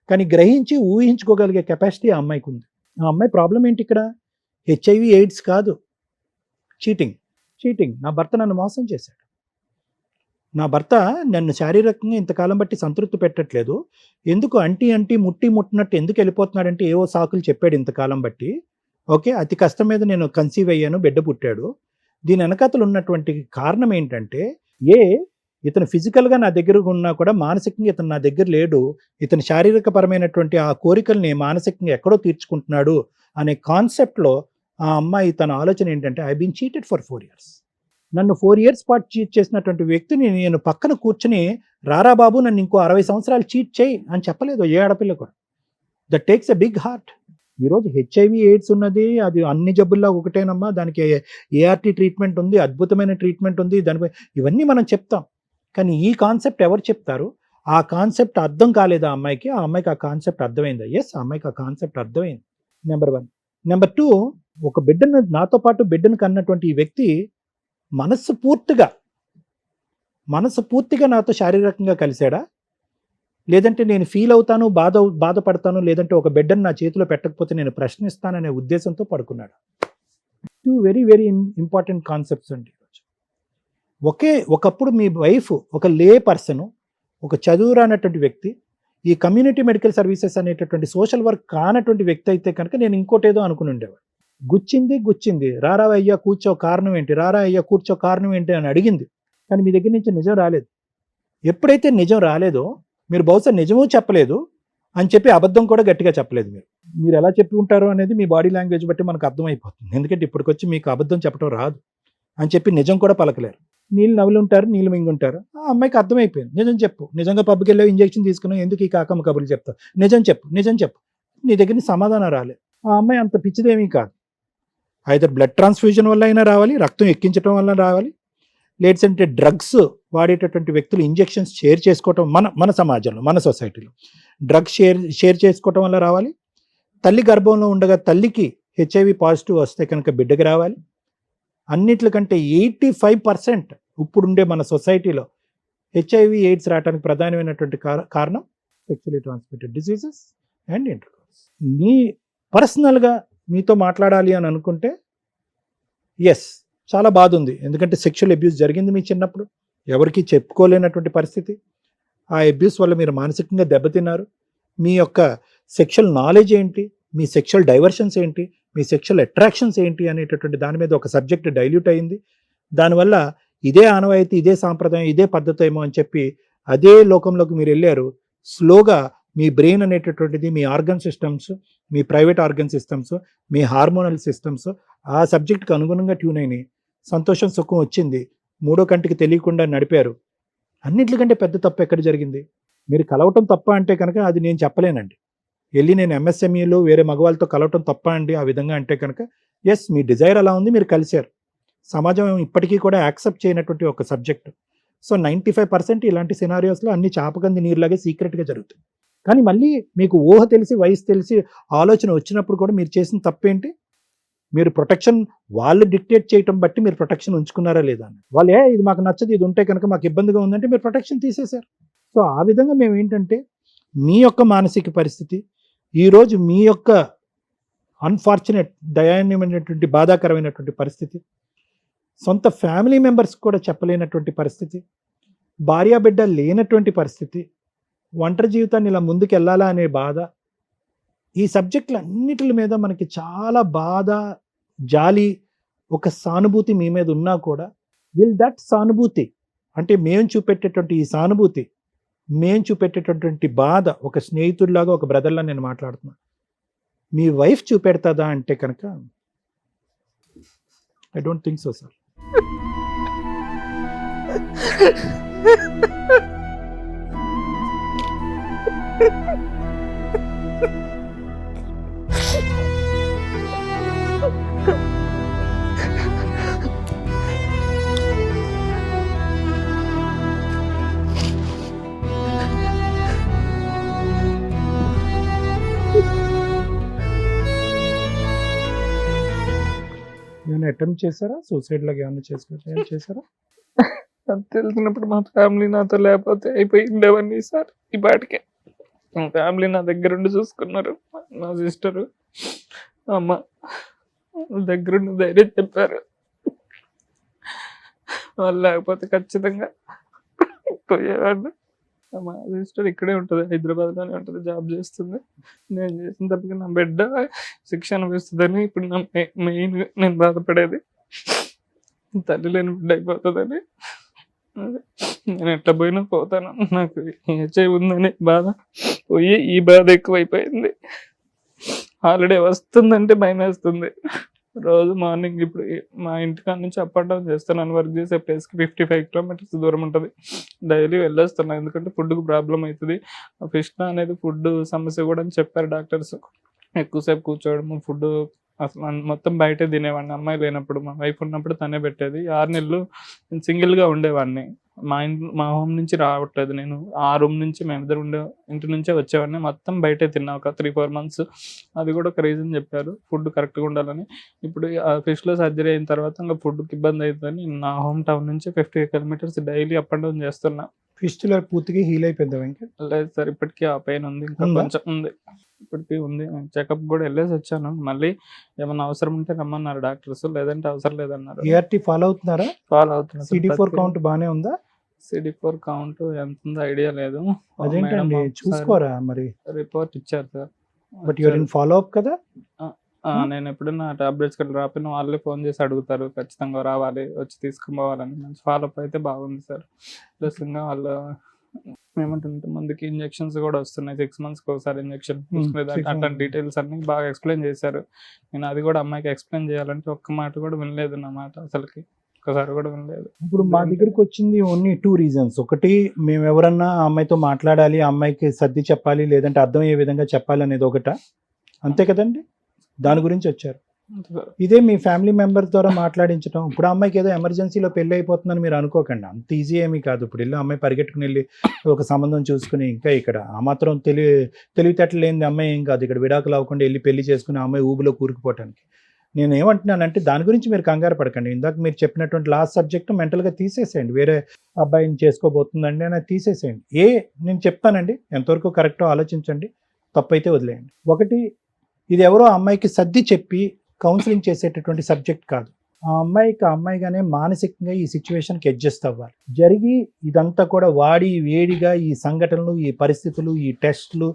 కానీ గ్రహించి ఊహించుకోగలిగే కెపాసిటీ ఆ అమ్మాయికి ఉంది. ఆ అమ్మాయి ప్రాబ్లం ఏంటి ఇక్కడ? హెచ్ఐవి ఎయిడ్స్ కాదు, చీటింగ్. నా భర్త నన్ను మోసం చేశాడు. నా భర్త నన్ను శారీరకంగా ఇంతకాలం బట్టి సంతృప్తి పెట్టట్లేదు. ఎందుకు అంటి ముట్టినట్టు ఎందుకు వెళ్ళిపోతున్నాడంటే ఏవో సాకులు చెప్పాడు ఇంతకాలం బట్టి. ఓకే, అతి కష్టం మీద నేను కన్సీవ్ అయ్యాను, బిడ్డ పుట్టాడు. దీని వెనకాతలు ఉన్నటువంటి కారణం ఏంటంటే, ఇతను ఫిజికల్గా నా దగ్గర ఉన్నా కూడా మానసికంగా ఇతను నా దగ్గర లేడు, ఇతను శారీరక పరమైనటువంటి ఆ కోరికల్ని మానసికంగా ఎక్కడో తీర్చుకుంటున్నాడు అనే కాన్సెప్ట్లో ఆ అమ్మాయి తన ఆలోచన ఏంటంటే, I been cheated for 4 years. నన్ను 4 years పాటు చీట్ చేసినటువంటి వ్యక్తిని నేను పక్కన కూర్చుని, రారా బాబు నన్ను ఇంకో 60 సంవత్సరాలు చీట్ చేయి అని చెప్పలేదు ఏ ఆడపిల్ల కూడా. That takes a big heart. ఈరోజు హెచ్ఐవి ఎయిడ్స్ ఉన్నది, అది అన్ని జబ్బుల్లో ఒకటేనమ్మా, దానికి ఏఆర్టీ ట్రీట్మెంట్ ఉంది, అద్భుతమైన ట్రీట్మెంట్ ఉంది, దానిపై ఇవన్నీ మనం చెప్తాం. కానీ ఈ కాన్సెప్ట్ ఎవరు చెప్తారు? ఆ కాన్సెప్ట్ అర్థం కాలేదు ఆ అమ్మాయికి. ఆ అమ్మాయికి ఆ కాన్సెప్ట్ అర్థమైందా? ఎస్, ఆ అమ్మాయికి ఆ కాన్సెప్ట్ అర్థమైంది. నెంబర్ 1. నెంబర్ 2, ఒక బిడ్డను, నాతో పాటు బిడ్డను కన్నటువంటి ఈ వ్యక్తి మనస్ఫూర్తిగా నాతో శారీరకంగా కలిశాడా, లేదంటే నేను ఫీల్ అవుతాను, బాధపడతాను, లేదంటే ఒక బిడ్డను నా చేతిలో పెట్టకపోతే నేను ప్రశ్నిస్తాననే ఉద్దేశంతో పడుకున్నాడు. 2 వెరీ వెరీ ఇంపార్టెంట్ కాన్సెప్ట్స్ అండి. ఒకప్పుడు మీ వైఫ్ ఒక లే పర్సన్, ఒక చదువురానటువంటి వ్యక్తి, ఈ కమ్యూనిటీ మెడికల్ సర్వీసెస్ అనేటటువంటి సోషల్ వర్క్ కానటువంటి వ్యక్తి అయితే కనుక నేను ఇంకోటేదో అనుకుని ఉండేవాడు. గుచ్చింది, రారా అయ్యా కూర్చో కారణం ఏంటి, రారా అయ్యా కూర్చో కారణం ఏంటి అని అడిగింది. కానీ మీ దగ్గర నుంచి నిజం రాలేదు. ఎప్పుడైతే నిజం రాలేదో, మీరు బహుశా నిజమూ చెప్పలేదు అని చెప్పి అబద్ధం కూడా గట్టిగా చెప్పలేదు. మీరు ఎలా చెప్పి ఉంటారో అనేది మీ బాడీ లాంగ్వేజ్ బట్టి మనకు అర్థమైపోతుంది. ఎందుకంటే ఇప్పటికొచ్చి మీకు అబద్ధం చెప్పడం రాదు అని చెప్పి నిజం కూడా పలకలేరు. నీళ్ళు నవ్వులుంటారు, నీళ్ళు మింగుంటారు. ఆ అమ్మాయికి అర్థమైపోయింది, నిజం చెప్పు, నిజంగా పబ్కి వెళ్ళావు, ఇంజెక్షన్ తీసుకున్నావు, ఎందుకు ఈ కాకమ్మ కబుర్లు చెప్తావు, నిజం చెప్పు. నీ దగ్గర సమాధానం రాలేదు. ఆ అమ్మాయి అంత పిచ్చిదేమీ కాదు. ఐదర్ బ్లడ్ ట్రాన్స్ఫ్యూజన్ వల్ల అయినా రావాలి, రక్తం ఎక్కించడం వల్ల రావాలి, లేదంటే డ్రగ్స్ వాడేటటువంటి వ్యక్తులు ఇంజెక్షన్స్ షేర్ చేసుకోవటం, మన సమాజంలో, మన సొసైటీలో డ్రగ్స్ షేర్ చేసుకోవటం వల్ల రావాలి. తల్లి గర్భంలో ఉండగా తల్లికి హెచ్ఐవి పాజిటివ్ వస్తే కనుక బిడ్డకి రావాలి. అన్నిట్లకంటే 85% ఇప్పుడుండే మన సొసైటీలో హెచ్ఐవి ఎయిడ్స్ రావడానికి ప్రధానమైనటువంటి కారణం sexually transmitted diseases and intercourse. మీ పర్సనల్గా మీతో మాట్లాడాలి అని అనుకుంటే ఎస్, చాలా బాధ ఉంది. ఎందుకంటే సెక్షువల్ అబ్యూస్ జరిగింది మీ చిన్నప్పుడు, ఎవరికి చెప్పుకోలేనటువంటి పరిస్థితి. ఆ అబ్యూస్ వల్ల మీరు మానసికంగా దెబ్బతిన్నారు. మీ యొక్క సెక్షువల్ నాలెడ్జ్ ఏంటి, మీ సెక్షువల్ డైవర్షన్స్ ఏంటి, మీ సెక్షువల్ అట్రాక్షన్స్ ఏంటి అనేటటువంటి దాని మీద ఒక సబ్జెక్ట్ డైల్యూట్ అయింది. దానివల్ల ఇదే ఆనవాయితీ, ఇదే సాంప్రదాయం, ఇదే పద్ధతి ఏమో అని చెప్పి అదే లోకంలోకి మీరు వెళ్ళారు. స్లోగా మీ బ్రెయిన్ అనేటటువంటిది, మీ ఆర్గన్ సిస్టమ్స్, మీ ప్రైవేట్ ఆర్గన్ సిస్టమ్స్, మీ హార్మోనల్ సిస్టమ్స్ ఆ సబ్జెక్ట్కి అనుగుణంగా ట్యూన్ అయినాయి. సంతోషం, సుఖం వచ్చింది, మూడో కంటికి తెలియకుండా నడిపారు. అన్నింటికంటే పెద్ద తప్పు ఎక్కడ జరిగింది? మీరు కలవటం తప్ప అంటే కనుక అది నేను చెప్పలేనండి. వెళ్ళి నేను ఎంఎస్ఎంఈలో వేరే మగవాళ్ళతో కలవటం తప్ప అండి ఆ విధంగా అంటే కనుక, ఎస్, మీ డిజైర్ అలా ఉంది, మీరు కలిశారు. సమాజం ఇప్పటికీ కూడా యాక్సెప్ట్ చేయనటువంటి ఒక సబ్జెక్ట్. సో 95% ఇలాంటి సినారియోస్లో అన్ని చాపకంది నీరులాగే సీక్రెట్గా జరుగుతాయి. కానీ మళ్ళీ మీకు ఊహ తెలిసి, వయసు తెలిసి, ఆలోచన వచ్చినప్పుడు కూడా మీరు చేసిన తప్పేంటి? మీరు ప్రొటెక్షన్ వాళ్ళు డిక్టేట్ చేయటం బట్టి మీరు ప్రొటెక్షన్ ఉంచుకున్నారా లేదా అని. వాళ్ళు ఇది మాకు నచ్చదు, ఇది ఉంటే కనుక మాకు ఇబ్బందిగా ఉందంటే మీరు ప్రొటెక్షన్ తీసేశారు. సో ఆ విధంగా మేము ఏంటంటే మీ యొక్క మానసిక పరిస్థితి, ఈరోజు మీ యొక్క అన్ఫార్చునేట్, దయాన్యమైనటువంటి, బాధాకరమైనటువంటి పరిస్థితి, సొంత ఫ్యామిలీ మెంబర్స్ కూడా చెప్పలేనటువంటి పరిస్థితి, భార్యాబిడ్డ లేనటువంటి పరిస్థితి, ఒంటరి జీవితాన్ని ఇలా ముందుకు వెళ్ళాలా అనే బాధ, ఈ సబ్జెక్టులు అన్నిటి మీద మనకి చాలా బాధ, జాలి, ఒక సానుభూతి మీ మీద ఉన్నా కూడా, విల్ దట్ సానుభూతి అంటే మేము చూపెట్టేటువంటి ఈ సానుభూతి, మేము చూపెట్టేటటువంటి బాధ, ఒక స్నేహితుడిలాగా, ఒక బ్రదర్లా నేను మాట్లాడుతున్నా, మీ వైఫ్ చూపెడతాదా అంటే కనుక I don't think so sir. ఏమైనా అటెంప్ట్ చేశారా? సూసైడ్ లాగా ఏమైనా చేశారా? అది తెలిసినప్పుడు మా ఫ్యామిలీ నాతో లేకపోతే అయిపోయిండేవన్నీ సార్. ఈ పాటికే మా ఫ్యామిలీ నా దగ్గరుండి చూసుకున్నారు. మా సిస్టరు, అమ్మ దగ్గరుండి ధైర్యం చెప్పారు. వాళ్ళు లేకపోతే ఖచ్చితంగా పోయేవాడిని. మా సిస్టర్ ఇక్కడే ఉంటుంది, హైదరాబాద్లోనే ఉంటుంది, జాబ్ చేస్తుంది. నేను చేసిన తప్పకి నా బిడ్డ శిక్ష అనిపిస్తుందని ఇప్పుడు నా మెయిన్ నేను బాధపడేది. తల్లి లేని బిడ్డ అయిపోతుందని. నేను ఎట్లా పోయినా పోతాను, నాకు హెచ్ఐవి ఉందని బాధ పోయి ఈ బాధ ఎక్కువైపోయింది. హాలిడే వస్తుందంటే భయం వేస్తుంది. రోజు మార్నింగ్ ఇప్పుడు మా ఇంటికాడ నుంచి అప్ అండ్ డౌన్ చేస్తున్నాను. వర్క్ చేసే ప్లేస్కి 55 కిలోమీటర్స్ దూరం ఉంటుంది. డైలీ వెళ్ళొస్తున్నాను, ఎందుకంటే ఫుడ్కి ప్రాబ్లం అవుతుంది. ఫిష్ అనేది ఫుడ్ సమస్య కూడా అని చెప్పారు డాక్టర్స్. ఎక్కువసేపు కూర్చోవడము, ఫుడ్ అసలు మొత్తం బయటే తినేవాడిని. అమ్మాయి లేనప్పుడు, మా వైఫ్ ఉన్నప్పుడు తనే పెట్టేది. 6 నెలలు నేను సింగిల్గా ఉండేవాడిని. మా హోమ్ నుంచి రావట్లేదు నేను. ఆ రూమ్ నుంచి మేమిద్దరు ఇంటి నుంచే వచ్చేవాడిని. మొత్తం బయటే తిన్నా ఒక 3-4 మంత్స్. అది కూడా ఒక రీజన్ చెప్పారు, ఫుడ్ కరెక్ట్గా ఉండాలని. ఇప్పుడు ఫిష్లో సర్జరీ అయిన తర్వాత ఇంకా ఫుడ్కి ఇబ్బంది అవుతుందని నా హోమ్ టౌన్ నుంచి 50 kilometres daily up and down చేస్తున్నా. ఫిస్టులా పూర్తిగా హీల్ అయిపోయింది వెంకట్? లేదు సార్, ఇప్పటికీ ఆ పెయిన్ ఉంది, ఇంకా కొంచెం ఉంది, ఇప్పటికీ ఉంది. చెకప్ కూడా వెళ్ళేసి వచ్చాను. మళ్ళీ ఏమన్నా అవసరం ఉంటే రమ్మన్నారు డాక్టర్స్, లేదంటే అవసరం లేదన్నారు. ఏఆర్టీ ఫాలో అవుతున్నారా? ఫాలో అవుతున్నా. CD4 కౌంట్ బాగానే ఉందా? CD4 కౌంట్ ఎంత ఉందో ఐడియా లేదు. అదేంటండి, చూసుకోరా మరి? రిపోర్ట్ ఇచ్చారు sir. But you're in follow up కదా? నేను ఎప్పుడన్నా టాబ్లెట్స్ కూడా రాపిన వాళ్ళే ఫోన్ చేసి అడుగుతారు, ఖచ్చితంగా రావాలి, వచ్చి తీసుకుని పోవాలని. మంచి ఫాలోఅప్ అయితే బాగుంది సార్. ప్లస్ ఇంకా వాళ్ళు ఏమంటుంటే ముందుకి ఇంజెక్షన్స్ కూడా వస్తున్నాయి, 6 months ఒకసారి ఇంజెక్షన్. అట్లాంటి డీటెయిల్స్ అన్ని బాగా ఎక్స్ప్లెయిన్ చేశారు. నేను అది కూడా అమ్మాయికి ఎక్స్ప్లెయిన్ చేయాలంటే ఒక్క మాట కూడా వినలేదు నా మాట, అసలుకి ఒక్కసారి కూడా వినలేదు. ఇప్పుడు మా దగ్గరికి వచ్చింది ఓన్లీ 2 reasons. ఒకటి, మేము ఎవరన్నా ఆ అమ్మాయితో మాట్లాడాలి, ఆ అమ్మాయికి సర్ది చెప్పాలి, లేదంటే అర్థమయ్యే విధంగా చెప్పాలి అనేది ఒకట, అంతే కదండి? దాని గురించి వచ్చారు. ఇదే మీ ఫ్యామిలీ మెంబర్స్ ద్వారా మాట్లాడించడం. ఇప్పుడు ఆ అమ్మాయికి ఏదో ఎమర్జెన్సీలో పెళ్ళి అయిపోతుందని మీరు అనుకోకండి, అంత ఈజీ ఏమీ కాదు. ఇప్పుడు వెళ్ళి అమ్మాయి పరిగెట్టుకుని వెళ్ళి ఒక సంబంధం చూసుకుని, ఇంకా ఇక్కడ ఆ మాత్రం తెలివితేటలు లేని అమ్మాయి ఏం కాదు. ఇక్కడ విడాకులు అవ్వకుండా వెళ్ళి పెళ్లి చేసుకుని ఆ అమ్మాయి ఊబిలో కూరుకుపోవటానికి. నేను ఏమంటున్నానంటే దాని గురించి మీరు కంగారు పడకండి. ఇందాక మీరు చెప్పినటువంటి లాస్ట్ సబ్జెక్ట్ మెంటల్గా తీసేసేయండి. వేరే అబ్బాయిని చేసుకోబోతుందండి అని తీసేసేయండి. నేను చెప్తానండి, ఎంతవరకు కరెక్టో ఆలోచించండి, తప్పైతే వదిలేయండి. ఒకటి, ఇది ఎవరో అమ్మాయికి సర్ది చెప్పి కౌన్సిలింగ్ చేసేటటువంటి సబ్జెక్ట్ కాదు. ఆ అమ్మాయిగానే మానసికంగా ఈ సిచ్యువేషన్కి అడ్జస్ట్ అవ్వాలి. జరిగి ఇదంతా కూడా వాడి వేడిగా ఈ సంఘటనలు, ఈ పరిస్థితులు, ఈ టెస్టులు,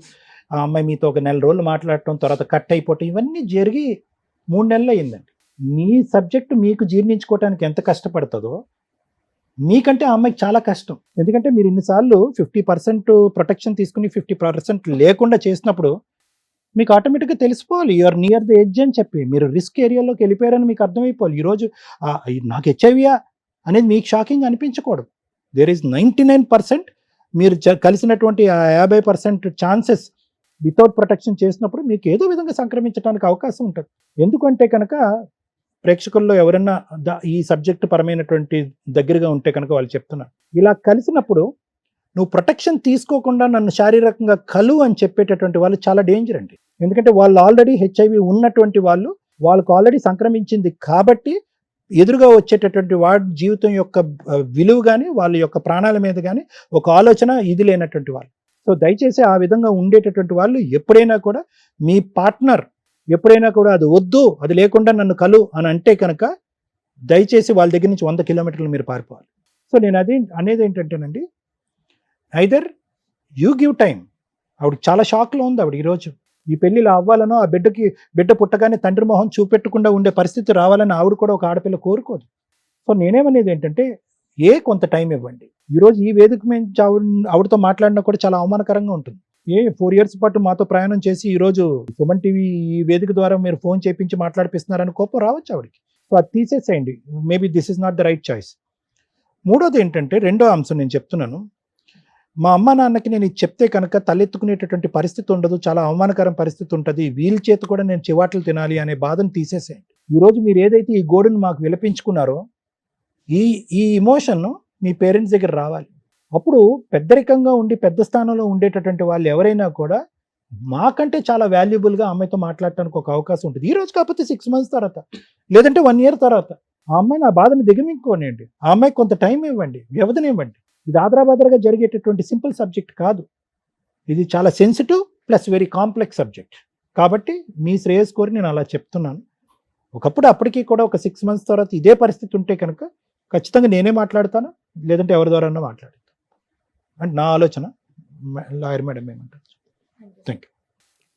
ఆ అమ్మాయి మీతో ఒక నెల రోజులు మాట్లాడటం, తర్వాత కట్ అయిపోవటం, ఇవన్నీ జరిగి 3 నెలలు అయ్యిందండి. మీ సబ్జెక్టు మీకు జీర్ణించుకోవడానికి ఎంత కష్టపడుతుందో మీకంటే ఆ అమ్మాయికి చాలా కష్టం. ఎందుకంటే మీరు ఇన్నిసార్లు 50% ప్రొటెక్షన్ తీసుకుని 50% లేకుండా చేసినప్పుడు మీకు ఆటోమేటిక్గా తెలిసిపోవాలి యూఆర్ నియర్ ద ఎడ్జ్ అని చెప్పి. మీరు రిస్క్ ఏరియాలోకి వెళ్ళిపోయారని మీకు అర్థమైపోవాలి. ఈరోజు నాకు హెచ్ఐవియా అనేది మీకు షాకింగ్ అనిపించకూడదు. దేర్ ఈజ్ 99% మీరు కలిసినటువంటి ఆ 50% ఛాన్సెస్ వితౌట్ ప్రొటెక్షన్ చేసినప్పుడు మీకు ఏదో విధంగా సంక్రమించడానికి అవకాశం ఉంటుంది. ఎందుకంటే కనుక ప్రేక్షకుల్లో ఎవరైనా ఈ సబ్జెక్టు పరమైనటువంటి దగ్గరగా ఉంటే కనుక వాళ్ళు చెప్తున్నారు, ఇలా కలిసినప్పుడు నువ్వు ప్రొటెక్షన్ తీసుకోకుండా నన్ను శారీరకంగా కలు అని చెప్పేటటువంటి వాళ్ళు చాలా డేంజర్ అండి. ఎందుకంటే వాళ్ళు ఆల్రెడీ హెచ్ఐవి ఉన్నటువంటి వాళ్ళకు ఆల్రెడీ సంక్రమించింది కాబట్టి ఎదురుగా వచ్చేటటువంటి వాడి జీవితం యొక్క విలువ కానీ వాళ్ళ యొక్క ప్రాణాల మీద కానీ ఒక ఆలోచన ఇది లేనటువంటి వాళ్ళు. సో దయచేసి ఆ విధంగా ఉండేటటువంటి వాళ్ళు ఎప్పుడైనా కూడా మీ పార్ట్నర్ ఎప్పుడైనా కూడా అది వద్దు, అది లేకుండా నన్ను కలు అని అంటే కనుక దయచేసి వాళ్ళ దగ్గర నుంచి 100 కిలోమీటర్లు మీరు పారిపోవాలి. సో నేను అనేది ఏంటంటేనండి, ఐదర్ యూ గివ్ టైం. ఆవిడ చాలా షాక్లో ఉంది. ఆవిడ ఈరోజు ఈ పెళ్ళిలో అవ్వాలనో ఆ బిడ్డ పుట్టగానే తండ్రి మొహం చూపెట్టకుండా ఉండే పరిస్థితి రావాలని ఆవిడ కూడా ఒక ఆడపిల్ల కోరుకోదు. సో నేనేమనేది ఏంటంటే కొంత టైం ఇవ్వండి. ఈరోజు ఈ వేదిక మీద ఆవిడతో మాట్లాడినా కూడా చాలా అవమానకరంగా ఉంటుంది. 4 years పాటు మాతో ప్రయాణం చేసి ఈరోజు సుమన్ టీవీ ఈ వేదిక ద్వారా మీరు ఫోన్ చేయించి మాట్లాడిపిస్తున్నారని కోపం రావచ్చు ఆవిడకి. సో అది తీసేసేయండి. Maybe this is not the right choice. మూడోది ఏంటంటే, రెండో అంశం నేను చెప్తున్నాను, మా అమ్మ నాన్నకి నేను ఇది చెప్తే కనుక తలెత్తుకునేటటువంటి పరిస్థితి ఉండదు, చాలా అవమానకరం పరిస్థితి ఉంటుంది, వీళ్ళ చేత కూడా నేను చివాట్లు తినాలి అనే బాధను తీసేసేయండి. ఈరోజు మీరు ఏదైతే ఈ గోడును మాకు విలపించుకున్నారో ఈ ఇమోషన్ మీ పేరెంట్స్ దగ్గర రావాలి. అప్పుడు పెద్దరికంగా ఉండి పెద్ద స్థానంలో ఉండేటటువంటి వాళ్ళు ఎవరైనా కూడా మాకంటే చాలా వాల్యుబుల్గా అమ్మాయితో మాట్లాడటానికి ఒక అవకాశం ఉంటుంది. ఈ రోజు కాకపోతే 6 months తర్వాత, లేదంటే 1 year తర్వాత ఆ అమ్మాయి నా బాధను దిగమించుకోనివ్వండి. ఆ అమ్మాయికి కొంత టైం ఇవ్వండి, వ్యవధినివ్వండి. ఇది ఆదరాబాదరగా జరిగేటటువంటి సింపుల్ సబ్జెక్ట్ కాదు. ఇది చాలా sensitive plus very complex subject. కాబట్టి మీ శ్రేయస్ కోరి నేను అలా చెప్తున్నాను. ఒకప్పుడు అప్పటికీ కూడా ఒక 6 months తర్వాత ఇదే పరిస్థితి ఉంటే కనుక ఖచ్చితంగా నేనే మాట్లాడతాను, లేదంటే ఎవరి ద్వారా మాట్లాడతాను అంటే నా ఆలోచన. లాయర్ మేడం ఏమంటారు? Thank you.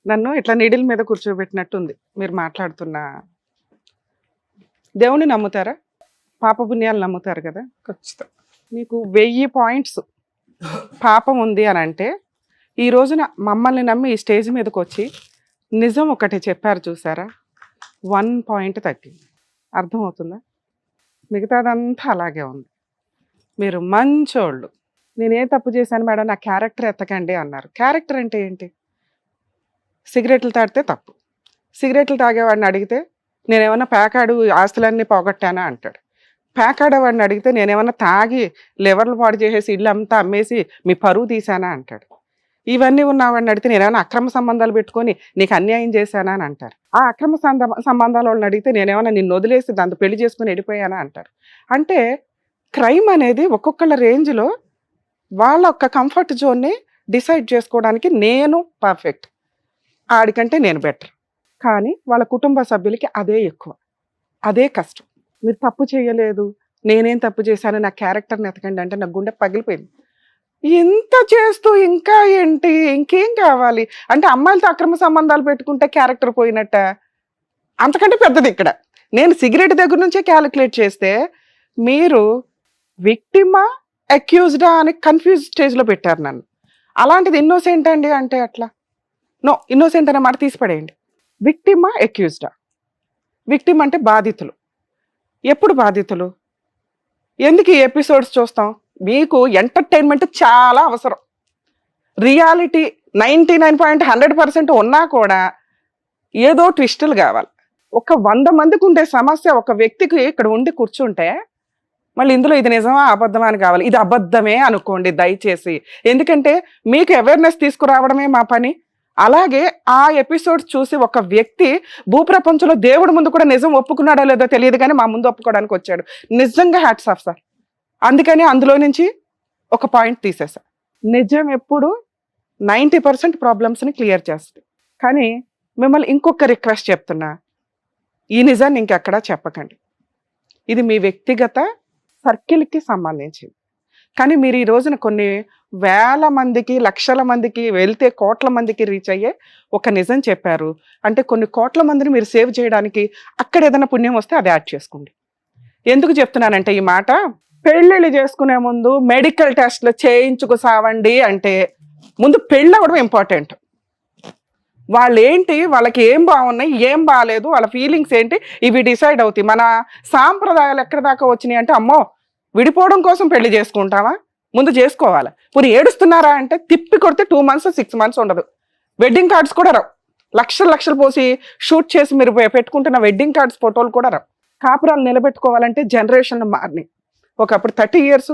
నన్ను ఇట్లా నీడిల్ మీద కూర్చోబెట్టినట్టుంది మీరు మాట్లాడుతున్న. దేవుని నమ్ముతారా? పాపపుణ్యాలు నమ్ముతారు కదా? ఖచ్చితంగా. మీకు 1000 points పాపం ఉంది అని అంటే, ఈ రోజున మమ్మల్ని నమ్మి ఈ స్టేజ్ మీదకి వచ్చి నిజం ఒకటి చెప్పారు చూసారా, 1 point తగ్గింది. అర్థమవుతుందా? మిగతాదంతా అలాగే ఉంది. మీరు మంచోళ్ళు. నేనే తప్పు చేశాను మేడం, నా క్యారెక్టర్ ఎత్తకండి అన్నారు. క్యారెక్టర్ అంటే ఏంటి? సిగరెట్లు తాగితే తప్పు. సిగరెట్లు తాగేవాడిని అడిగితే నేనేమన్నా ప్యాకాడు ఆస్తులన్నీ పోగొట్టానా అంటాడు. ప్యాకాడేవాడిని అడిగితే నేనేమన్నా తాగి లివర్లు పాడు చేసేసి ఇల్లు అంతా అమ్మేసి మీ పరువు తీసానా అంటాడు. ఇవన్నీ ఉన్నవాడిని అడిగితే నేనేమన్నా అక్రమ సంబంధాలు పెట్టుకొని నీకు అన్యాయం చేశానా అని అంటారు. ఆ అక్రమ సంబంధాల వాళ్ళని అడిగితే నేనేమన్నా నిన్ను వదిలేసి దాంతో పెళ్లి చేసుకుని వెళ్ళిపోయానా అంటారు. అంటే క్రైమ్ అనేది ఒక్కొక్కళ్ళ రేంజ్లో వాళ్ళ యొక్క కంఫర్ట్ జోన్ని డిసైడ్ చేసుకోవడానికి నేను పర్ఫెక్ట్, ఆడికంటే నేను బెటర్. కానీ వాళ్ళ కుటుంబ సభ్యులకి అదే ఎక్కువ, అదే కష్టం. మీరు తప్పు చేయలేదు, నేనేం తప్పు చేశాను, నా క్యారెక్టర్ని ఎతకండి అంటే నా గుండె పగిలిపోయింది. ఇంత చేస్తూ ఇంకా ఏంటి, ఇంకేం కావాలి అంటే అమ్మాయిలతో అక్రమ సంబంధాలు పెట్టుకుంటే క్యారెక్టర్ పోయినట్ట? అంతకంటే పెద్దది ఇక్కడ. నేను సిగరెట్ దగ్గర నుంచే క్యాలిక్యులేట్ చేస్తే మీరు విక్టిమా అక్యూజ్డా అని కన్ఫ్యూజ్ స్టేజ్లో పెట్టారు నన్ను. అలాంటిది ఇన్నోసెంట్ అండి అంటే అట్లా నో, ఇన్నోసెంట్ అనే మాట తీసిపడేయండి. విక్టిమా అక్యూజ్డా? విక్టిమ్ అంటే బాధితులు. ఎప్పుడు బాధితులు? ఎందుకు ఈ ఎపిసోడ్స్ చూస్తాం? మీకు ఎంటర్టైన్మెంట్ చాలా అవసరం. రియాలిటీ 99.100% ఉన్నా కూడా ఏదో ట్విస్టులు కావాలి. ఒక 100 మందికి ఉండే సమస్య ఒక వ్యక్తికి ఇక్కడ ఉండి కూర్చుంటే మళ్ళీ ఇందులో ఇది నిజమా అబద్ధమా అని కావాలి. ఇది అబద్ధమే అనుకోండి దయచేసి, ఎందుకంటే మీకు అవేర్నెస్ తీసుకురావడమే మా పని. అలాగే ఆ ఎపిసోడ్స్ చూసి ఒక వ్యక్తి భూప్రపంచంలో దేవుడి ముందు కూడా నిజం ఒప్పుకున్నాడో లేదో తెలియదు కానీ మా ముందు ఒప్పుకోవడానికి వచ్చాడు. నిజంగా హ్యాట్స్ ఆఫ్ సార్. అందుకని అందులో నుంచి ఒక పాయింట్ తీసేసా. నిజం ఎప్పుడు 90% ప్రాబ్లమ్స్ని క్లియర్ చేస్తుంది. కానీ మిమ్మల్ని ఇంకొక రిక్వెస్ట్ చెప్తున్నా, ఈ నిజాన్ని ఇంకెక్కడా చెప్పకండి. ఇది మీ వ్యక్తిగత సర్కిల్కి సంబంధించింది. కానీ మీరు ఈ రోజున కొన్ని వేల మందికి, లక్షల మందికి వెళ్తే కోట్ల మందికి రీచ్ అయ్యే ఒక నిజం చెప్పారు. అంటే కొన్ని కోట్ల మందిని మీరు సేవ్ చేయడానికి అక్కడ ఏదైనా పుణ్యం వస్తే అది యాడ్ చేసుకోండి. ఎందుకు చెప్తున్నానంటే ఈ మాట, పెళ్ళిళ్ళు చేసుకునే ముందు మెడికల్ టెస్ట్లు చేయించుకు సావండి అంటే ముందు పెళ్ళి అవ్వడం ఇంపార్టెంట్. వాళ్ళు ఏంటి, వాళ్ళకి ఏం బాగున్నాయి, ఏం బాగాలేదు, వాళ్ళ ఫీలింగ్స్ ఏంటి, ఇవి డిసైడ్ అవుతాయి. మన సాంప్రదాయాలు ఎక్కడి దాకా వచ్చినాయి అంటే, అమ్మో విడిపోవడం కోసం పెళ్లి చేసుకుంటావా, ముందు చేసుకోవాలి. ఇప్పుడు ఏడుస్తున్నారా అంటే తిప్పి కొడితే 2 months 6 months ఉండదు. వెడ్డింగ్ కార్డ్స్ కూడా రావు. లక్షలు లక్షలు పోసి షూట్ చేసి మీరు పెట్టుకుంటున్న వెడ్డింగ్ కార్డ్స్ ఫోటోలు కూడా రావు. కాపురాలు నిలబెట్టుకోవాలంటే జనరేషన్ మారినాయి. ఒకప్పుడు 30 years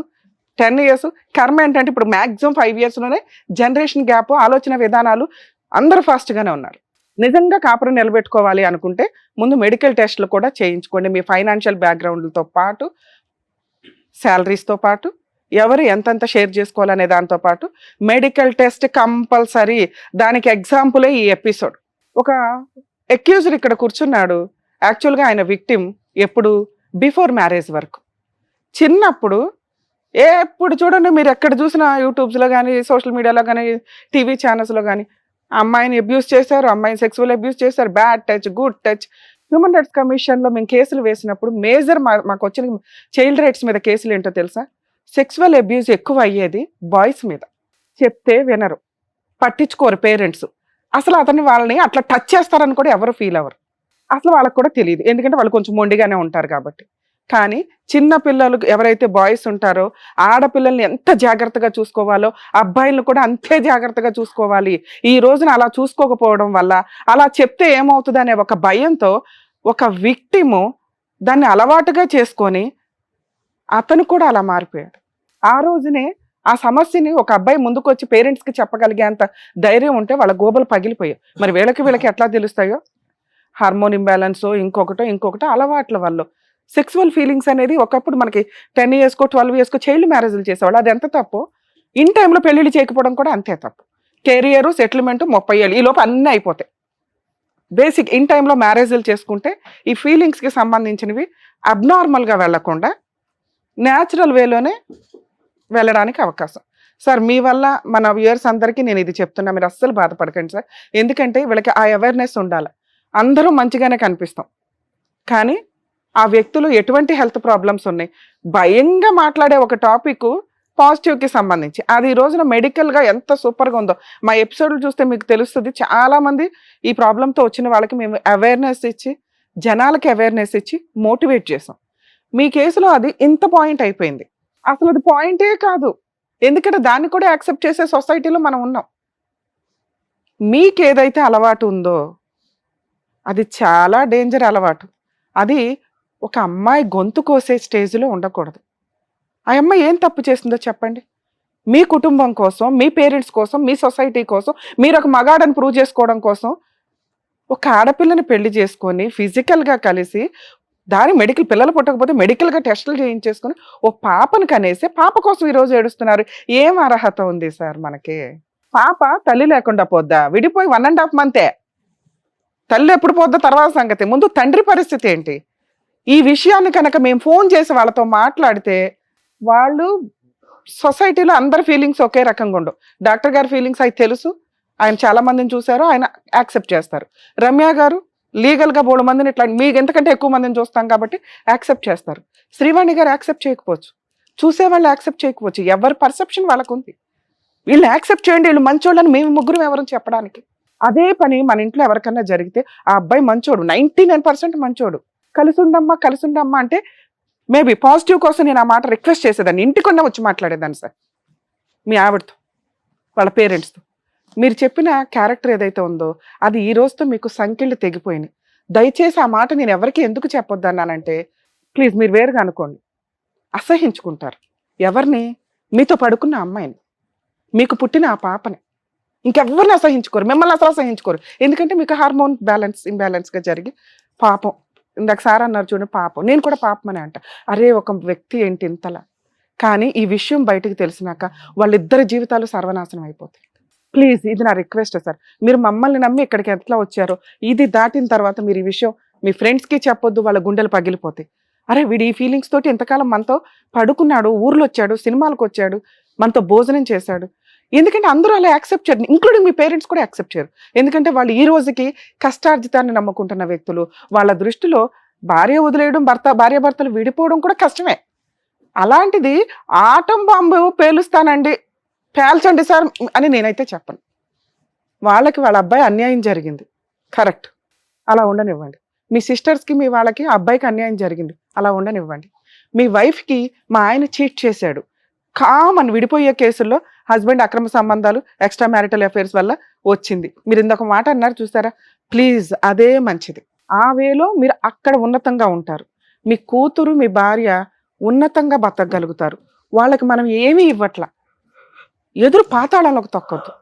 10 years, కర్మ ఏంటంటే ఇప్పుడు మ్యాక్సిమం 5 yearsలోనే జనరేషన్ గ్యాప్, ఆలోచన విధానాలు అందరూ ఫాస్ట్గానే ఉన్నారు. నిజంగా కాపురం నిలబెట్టుకోవాలి అనుకుంటే ముందు మెడికల్ టెస్ట్లు కూడా చేయించుకోండి. మీ ఫైనాన్షియల్ బ్యాక్గ్రౌండ్తో పాటు, శాలరీస్తో పాటు, ఎవరు ఎంతెంత షేర్ చేసుకోవాలనే దాంతో పాటు మెడికల్ టెస్ట్ కంపల్సరీ. దానికి ఎగ్జాంపులే ఈ ఎపిసోడ్. ఒక అక్యూజర్ ఇక్కడ కూర్చున్నాడు. యాక్చువల్గా ఆయన విక్టిమ్ ఎప్పుడు బిఫోర్ మ్యారేజ్ వరకు. చిన్నప్పుడు ఎప్పుడు చూడండి మీరు ఎక్కడ చూసినా యూట్యూబ్స్లో కానీ, సోషల్ మీడియాలో కానీ, టీవీ ఛానల్స్లో కానీ అమ్మాయిని అబ్యూస్ చేశారు, అమ్మాయిని సెక్సువల్ అబ్యూస్ చేశారు, bad touch, good touch. Human rights కమిషన్లో మేము కేసులు వేసినప్పుడు మేజర్ మాకు వచ్చిన చైల్డ్ రైట్స్ మీద కేసులు ఏంటో తెలుసా? సెక్సువల్ అబ్యూస్ ఎక్కువ అయ్యేది బాయ్స్ మీద. చెప్తే వినరు, పట్టించుకోరు పేరెంట్స్. అసలు వాళ్ళని అట్లా టచ్ చేస్తారని కూడా ఎవరు ఫీల్ అవ్వరు. అసలు వాళ్ళకి కూడా తెలియదు, ఎందుకంటే వాళ్ళు కొంచెం మొండిగానే ఉంటారు కాబట్టి. కానీ చిన్న పిల్లలు ఎవరైతే బాయ్స్ ఉంటారో ఆడపిల్లల్ని ఎంత జాగ్రత్తగా చూసుకోవాలో అబ్బాయిలను కూడా అంతే జాగ్రత్తగా చూసుకోవాలి. ఈ రోజున అలా చూసుకోకపోవడం వల్ల, అలా చెప్తే ఏమవుతుంది అనే ఒక భయంతో ఒక విక్టిము దాన్ని అలవాటుగా చేసుకొని అతను కూడా అలా మారిపోయాడు. ఆ రోజునే ఆ సమస్యని ఒక అబ్బాయి ముందుకు వచ్చి పేరెంట్స్కి చెప్పగలిగేంత ధైర్యం ఉంటే వాళ్ళ గోబలు పగిలిపోయాయి. మరి వీళ్ళకి ఎట్లా తెలుస్తాయో? హార్మోన్ ఇంబ్యాలెన్సో ఇంకొకటో అలవాట్ల వల్ల. సెక్సువల్ ఫీలింగ్స్ అనేది ఒకప్పుడు మనకి 10 years 12 years చైల్డ్ మ్యారేజ్లు చేసేవాళ్ళు. అది ఎంత తప్పు. ఇన్ టైంలో పెళ్ళిళ్ళు చేయకపోవడం కూడా అంతే తప్పు. కెరియర్, సెటిల్మెంట్ 30 years ఈ లోపు అన్నీ అయిపోతాయి. బేసిక్ ఇన్ టైంలో మ్యారేజ్లు చేసుకుంటే ఈ ఫీలింగ్స్కి సంబంధించినవి అబ్నార్మల్గా వెళ్లకుండా న్యాచురల్ వేలోనే వెళ్ళడానికి అవకాశం. సార్ మీ వల్ల మన వ్యూయర్స్ అందరికీ నేను ఇది చెప్తున్నా, మీరు అస్సలు బాధపడకండి సార్. ఎందుకంటే వీళ్ళకి ఆ అవేర్నెస్ ఉండాలి. అందరూ మంచిగానే కనిపిస్తాం, కానీ ఆ వ్యక్తులు ఎటువంటి హెల్త్ ప్రాబ్లమ్స్ ఉన్నాయి. భయంగా మాట్లాడే ఒక టాపిక్ పాజిటివ్కి సంబంధించి, అది ఈ రోజున మెడికల్గా ఎంత సూపర్గా ఉందో మా ఎపిసోడ్లు చూస్తే మీకు తెలుస్తుంది. చాలామంది ఈ ప్రాబ్లంతో వచ్చిన వాళ్ళకి మేము అవేర్నెస్ ఇచ్చి, జనాలకి అవేర్నెస్ ఇచ్చి మోటివేట్ చేసాం. మీ కేసులో అది ఇంత పాయింట్ అయిపోయింది. అసలు అది పాయింటే కాదు, ఎందుకంటే దాన్ని కూడా యాక్సెప్ట్ చేసే సొసైటీలో మనం ఉన్నాం. మీకు ఏదైతే అలవాటు ఉందో అది చాలా డేంజర్ అలవాటు. అది ఒక అమ్మాయి గొంతు కోసే స్టేజ్లో ఉండకూడదు. ఆ అమ్మాయి ఏం తప్పు చేసిందో చెప్పండి. మీ కుటుంబం కోసం, మీ పేరెంట్స్ కోసం, మీ సొసైటీ కోసం, మీరు ఒక మగాడని ప్రూవ్ చేసుకోవడం కోసం ఒక ఆడపిల్లని పెళ్లి చేసుకొని ఫిజికల్గా కలిసి దాని పిల్లలు పుట్టకపోతే మెడికల్గా టెస్టులు చేయించేసుకొని ఓ పాపను కనేసి పాప కోసం ఈరోజు ఏడుస్తున్నారు. ఏం అర్హత ఉంది సార్ మనకి? పాప తల్లి లేకుండా పోద్దా? విడిపోయి 1.5 months. తల్లి ఎప్పుడు పోద్దా తర్వాత సంగతి. ముందు తండ్రి పరిస్థితి ఏంటి? ఈ విషయాన్ని కనుక మేము ఫోన్ చేసి వాళ్ళతో మాట్లాడితే వాళ్ళు సొసైటీలో అందరి ఫీలింగ్స్ ఒకే రకంగా ఉండవు. డాక్టర్ గారి ఫీలింగ్స్ అవి తెలుసు, ఆయన చాలా మందిని చూశారు, ఆయన యాక్సెప్ట్ చేస్తారు. రమ్య గారు లీగల్గా 3 మందిని ఇట్లా మీకు ఎంతకంటే ఎక్కువ మందిని చూస్తాం కాబట్టి యాక్సెప్ట్ చేస్తారు. శ్రీవాణి గారు యాక్సెప్ట్ చేయకపోవచ్చు, చూసేవాళ్ళు యాక్సెప్ట్ చేయకపోవచ్చు. ఎవరి పర్సెప్షన్ వాళ్ళకు ఉంది. వీళ్ళు యాక్సెప్ట్ చేయండి, వీళ్ళు మంచోళ్ళని మేము ముగ్గురు ఎవరు చెప్పడానికి. అదే పని మన ఇంట్లో ఎవరికన్నా జరిగితే ఆ అబ్బాయి మంచోడు, 99% మంచోడు, కలిసి ఉండమ్మా అంటే మేబీ పాజిటివ్ కోసం నేను ఆ మాట రిక్వెస్ట్ చేసేదాన్ని, ఇంటికొన్న వచ్చి మాట్లాడేదాన్ని సార్ మీ ఆవిడతో, వాళ్ళ పేరెంట్స్తో. మీరు చెప్పిన క్యారెక్టర్ ఏదైతే ఉందో అది ఈ రోజుతో మీకు సంఖ్యలు తెగిపోయినాయి. దయచేసి ఆ మాట నేను ఎవరికి ఎందుకు చెప్పొద్దన్నానంటే, ప్లీజ్ మీరు వేరుగా అనుకోండి. అసహించుకుంటారు ఎవరిని? మీతో పడుకున్న అమ్మాయిని, మీకు పుట్టిన ఆ పాపని, ఇంకెవ్వరిని అసహించుకోరు, మిమ్మల్ని అసలు అసహించుకోరు. ఎందుకంటే మీకు హార్మోన్ ఇంబ్యాలెన్స్గా జరిగి పాపం, ఇందాక సార్ అన్నారు చూడండి పాపం, నేను కూడా పాపం అని అంట. అరే ఒక వ్యక్తి ఏంటి ఇంతలా. కానీ ఈ విషయం బయటకు తెలిసినాక వాళ్ళిద్దరి జీవితాలు సర్వనాశనం అయిపోతాయి. ప్లీజ్ ఇది నా రిక్వెస్ట్ సార్. మీరు మమ్మల్ని నమ్మి ఇక్కడికి ఎట్లా వచ్చారో ఇది దాటిన తర్వాత మీరు ఈ విషయం మీ ఫ్రెండ్స్కి చెప్పొద్దు, వాళ్ళ గుండెలు పగిలిపోతాయి. అరే వీడు ఈ ఫీలింగ్స్ తోటి ఇంతకాలం మనతో పడుకున్నాడు, ఊర్లో వచ్చాడు, సినిమాలకు వచ్చాడు, మనతో భోజనం చేశాడు. ఎందుకంటే అందరూ అలా యాక్సెప్ట్ చేయరు, ఇంక్లూడింగ్ మీ పేరెంట్స్ కూడా యాక్సెప్ట్ చేయరు. ఎందుకంటే వాళ్ళు ఈ రోజుకి కష్టార్జితాన్ని నమ్ముకుంటున్న వ్యక్తులు. వాళ్ళ దృష్టిలో భార్య వదిలేయడం, భార్యాభర్తలు విడిపోవడం కూడా కష్టమే. అలాంటిది ఆటం బాంబు పేలుస్తానండి, పేల్చండి సార్ అని నేనైతే చెప్పను. వాళ్ళకి వాళ్ళ అబ్బాయి అన్యాయం జరిగింది, కరెక్ట్, అలా ఉండనివ్వండి. మీ సిస్టర్స్కి మీ వాళ్ళకి అబ్బాయికి అన్యాయం జరిగింది, అలా ఉండనివ్వండి. మీ వైఫ్కి మా ఆయన చీట్ చేశాడు, కామన్ విడిపోయే కేసుల్లో హస్బెండ్ అక్రమ సంబంధాలు, ఎక్స్ట్రా మ్యారిటల్ అఫైర్స్ వల్ల వచ్చింది. మీరు ఇంకొక మాట అన్నారు చూసారా, ప్లీజ్ అదే మంచిది. ఆ వేలో మీరు అక్కడ ఉన్నతంగా ఉంటారు. మీ కూతురు మీ భార్య ఉన్నతంగా బతకగలుగుతారు. వాళ్ళకి మనం ఏమీ ఇవ్వట్లా, ఎదురు పాతాళంలోకి తొక్కొద్దు.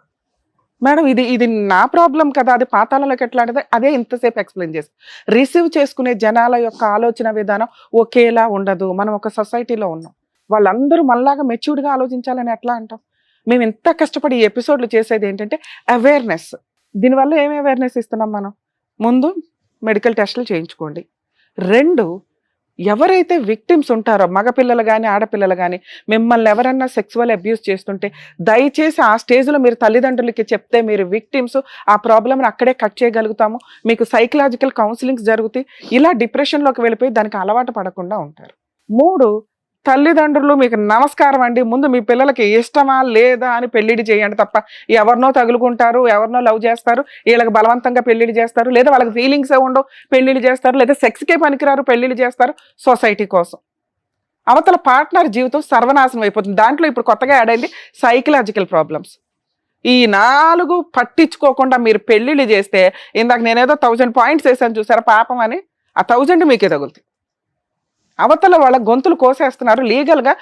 మేడం ఇది నా ప్రాబ్లం కదా, అది పాతాళంలోకి ఎట్లా అంటే అదే ఇంతసేపు ఎక్స్ప్లెయిన్ చేస్తాం. రిసీవ్ చేసుకునే జనాల యొక్క ఆలోచన విధానం ఒకేలా ఉండదు. మనం ఒక సొసైటీలో ఉన్నాం, వాళ్ళందరూ మనలాగా మెచ్యూర్డ్గా ఆలోచించాలని ఎట్లా అంటాం? మేము ఎంత కష్టపడి ఈ ఎపిసోడ్లు చేసేది ఏంటంటే అవేర్నెస్. దీనివల్ల ఏమి అవేర్నెస్ ఇస్తున్నాం మనం? ముందు మెడికల్ టెస్టులు చేయించుకోండి. 2, ఎవరైతే విక్టిమ్స్ ఉంటారో మగపిల్లలు కానీ ఆడపిల్లలు కానీ మిమ్మల్ని ఎవరన్నా సెక్సువల్ అబ్యూస్ చేస్తుంటే దయచేసి ఆ స్టేజ్లో మీరు తల్లిదండ్రులకి చెప్తే మీరు విక్టిమ్స్, ఆ ప్రాబ్లమ్ని అక్కడే కట్ చేయగలుగుతాము. మీకు సైకలాజికల్ కౌన్సిలింగ్స్ జరుగుతాయి. ఇలా డిప్రెషన్లోకి వెళ్ళిపోయి దానికి అలవాటు పడకుండా ఉంటారు. 3, తల్లిదండ్రులు మీకు నమస్కారం అండి, ముందు మీ పిల్లలకి ఇష్టమా లేదా అని పెళ్లిడి చేయండి తప్ప ఎవరినో తగులుకుంటారు, ఎవరినో లవ్ చేస్తారు, వీళ్ళకి బలవంతంగా పెళ్లిడి చేస్తారు, లేదా వాళ్ళకి ఫీలింగ్స్ ఉండవు పెళ్లిళ్ళు చేస్తారు, లేదా సెక్స్కే పనికిరారు పెళ్లిళ్ళు చేస్తారు సొసైటీ కోసం. అవతల పార్ట్నర్ జీవితం సర్వనాశనం అయిపోతుంది. దాంట్లో ఇప్పుడు కొత్తగా యాడ్ అయింది సైకలాజికల్ ప్రాబ్లమ్స్. ఈ 4 పట్టించుకోకుండా మీరు పెళ్లిళ్ళు చేస్తే, ఇందాక నేనేదో 1000 పాయింట్స్ వేసాను చూసారా పాపం అని, ఆ 1000 మీకే తగులుతాయి. అవతల వాళ్ళ గొంతులు కోసేస్తున్నారు, లీగల్గా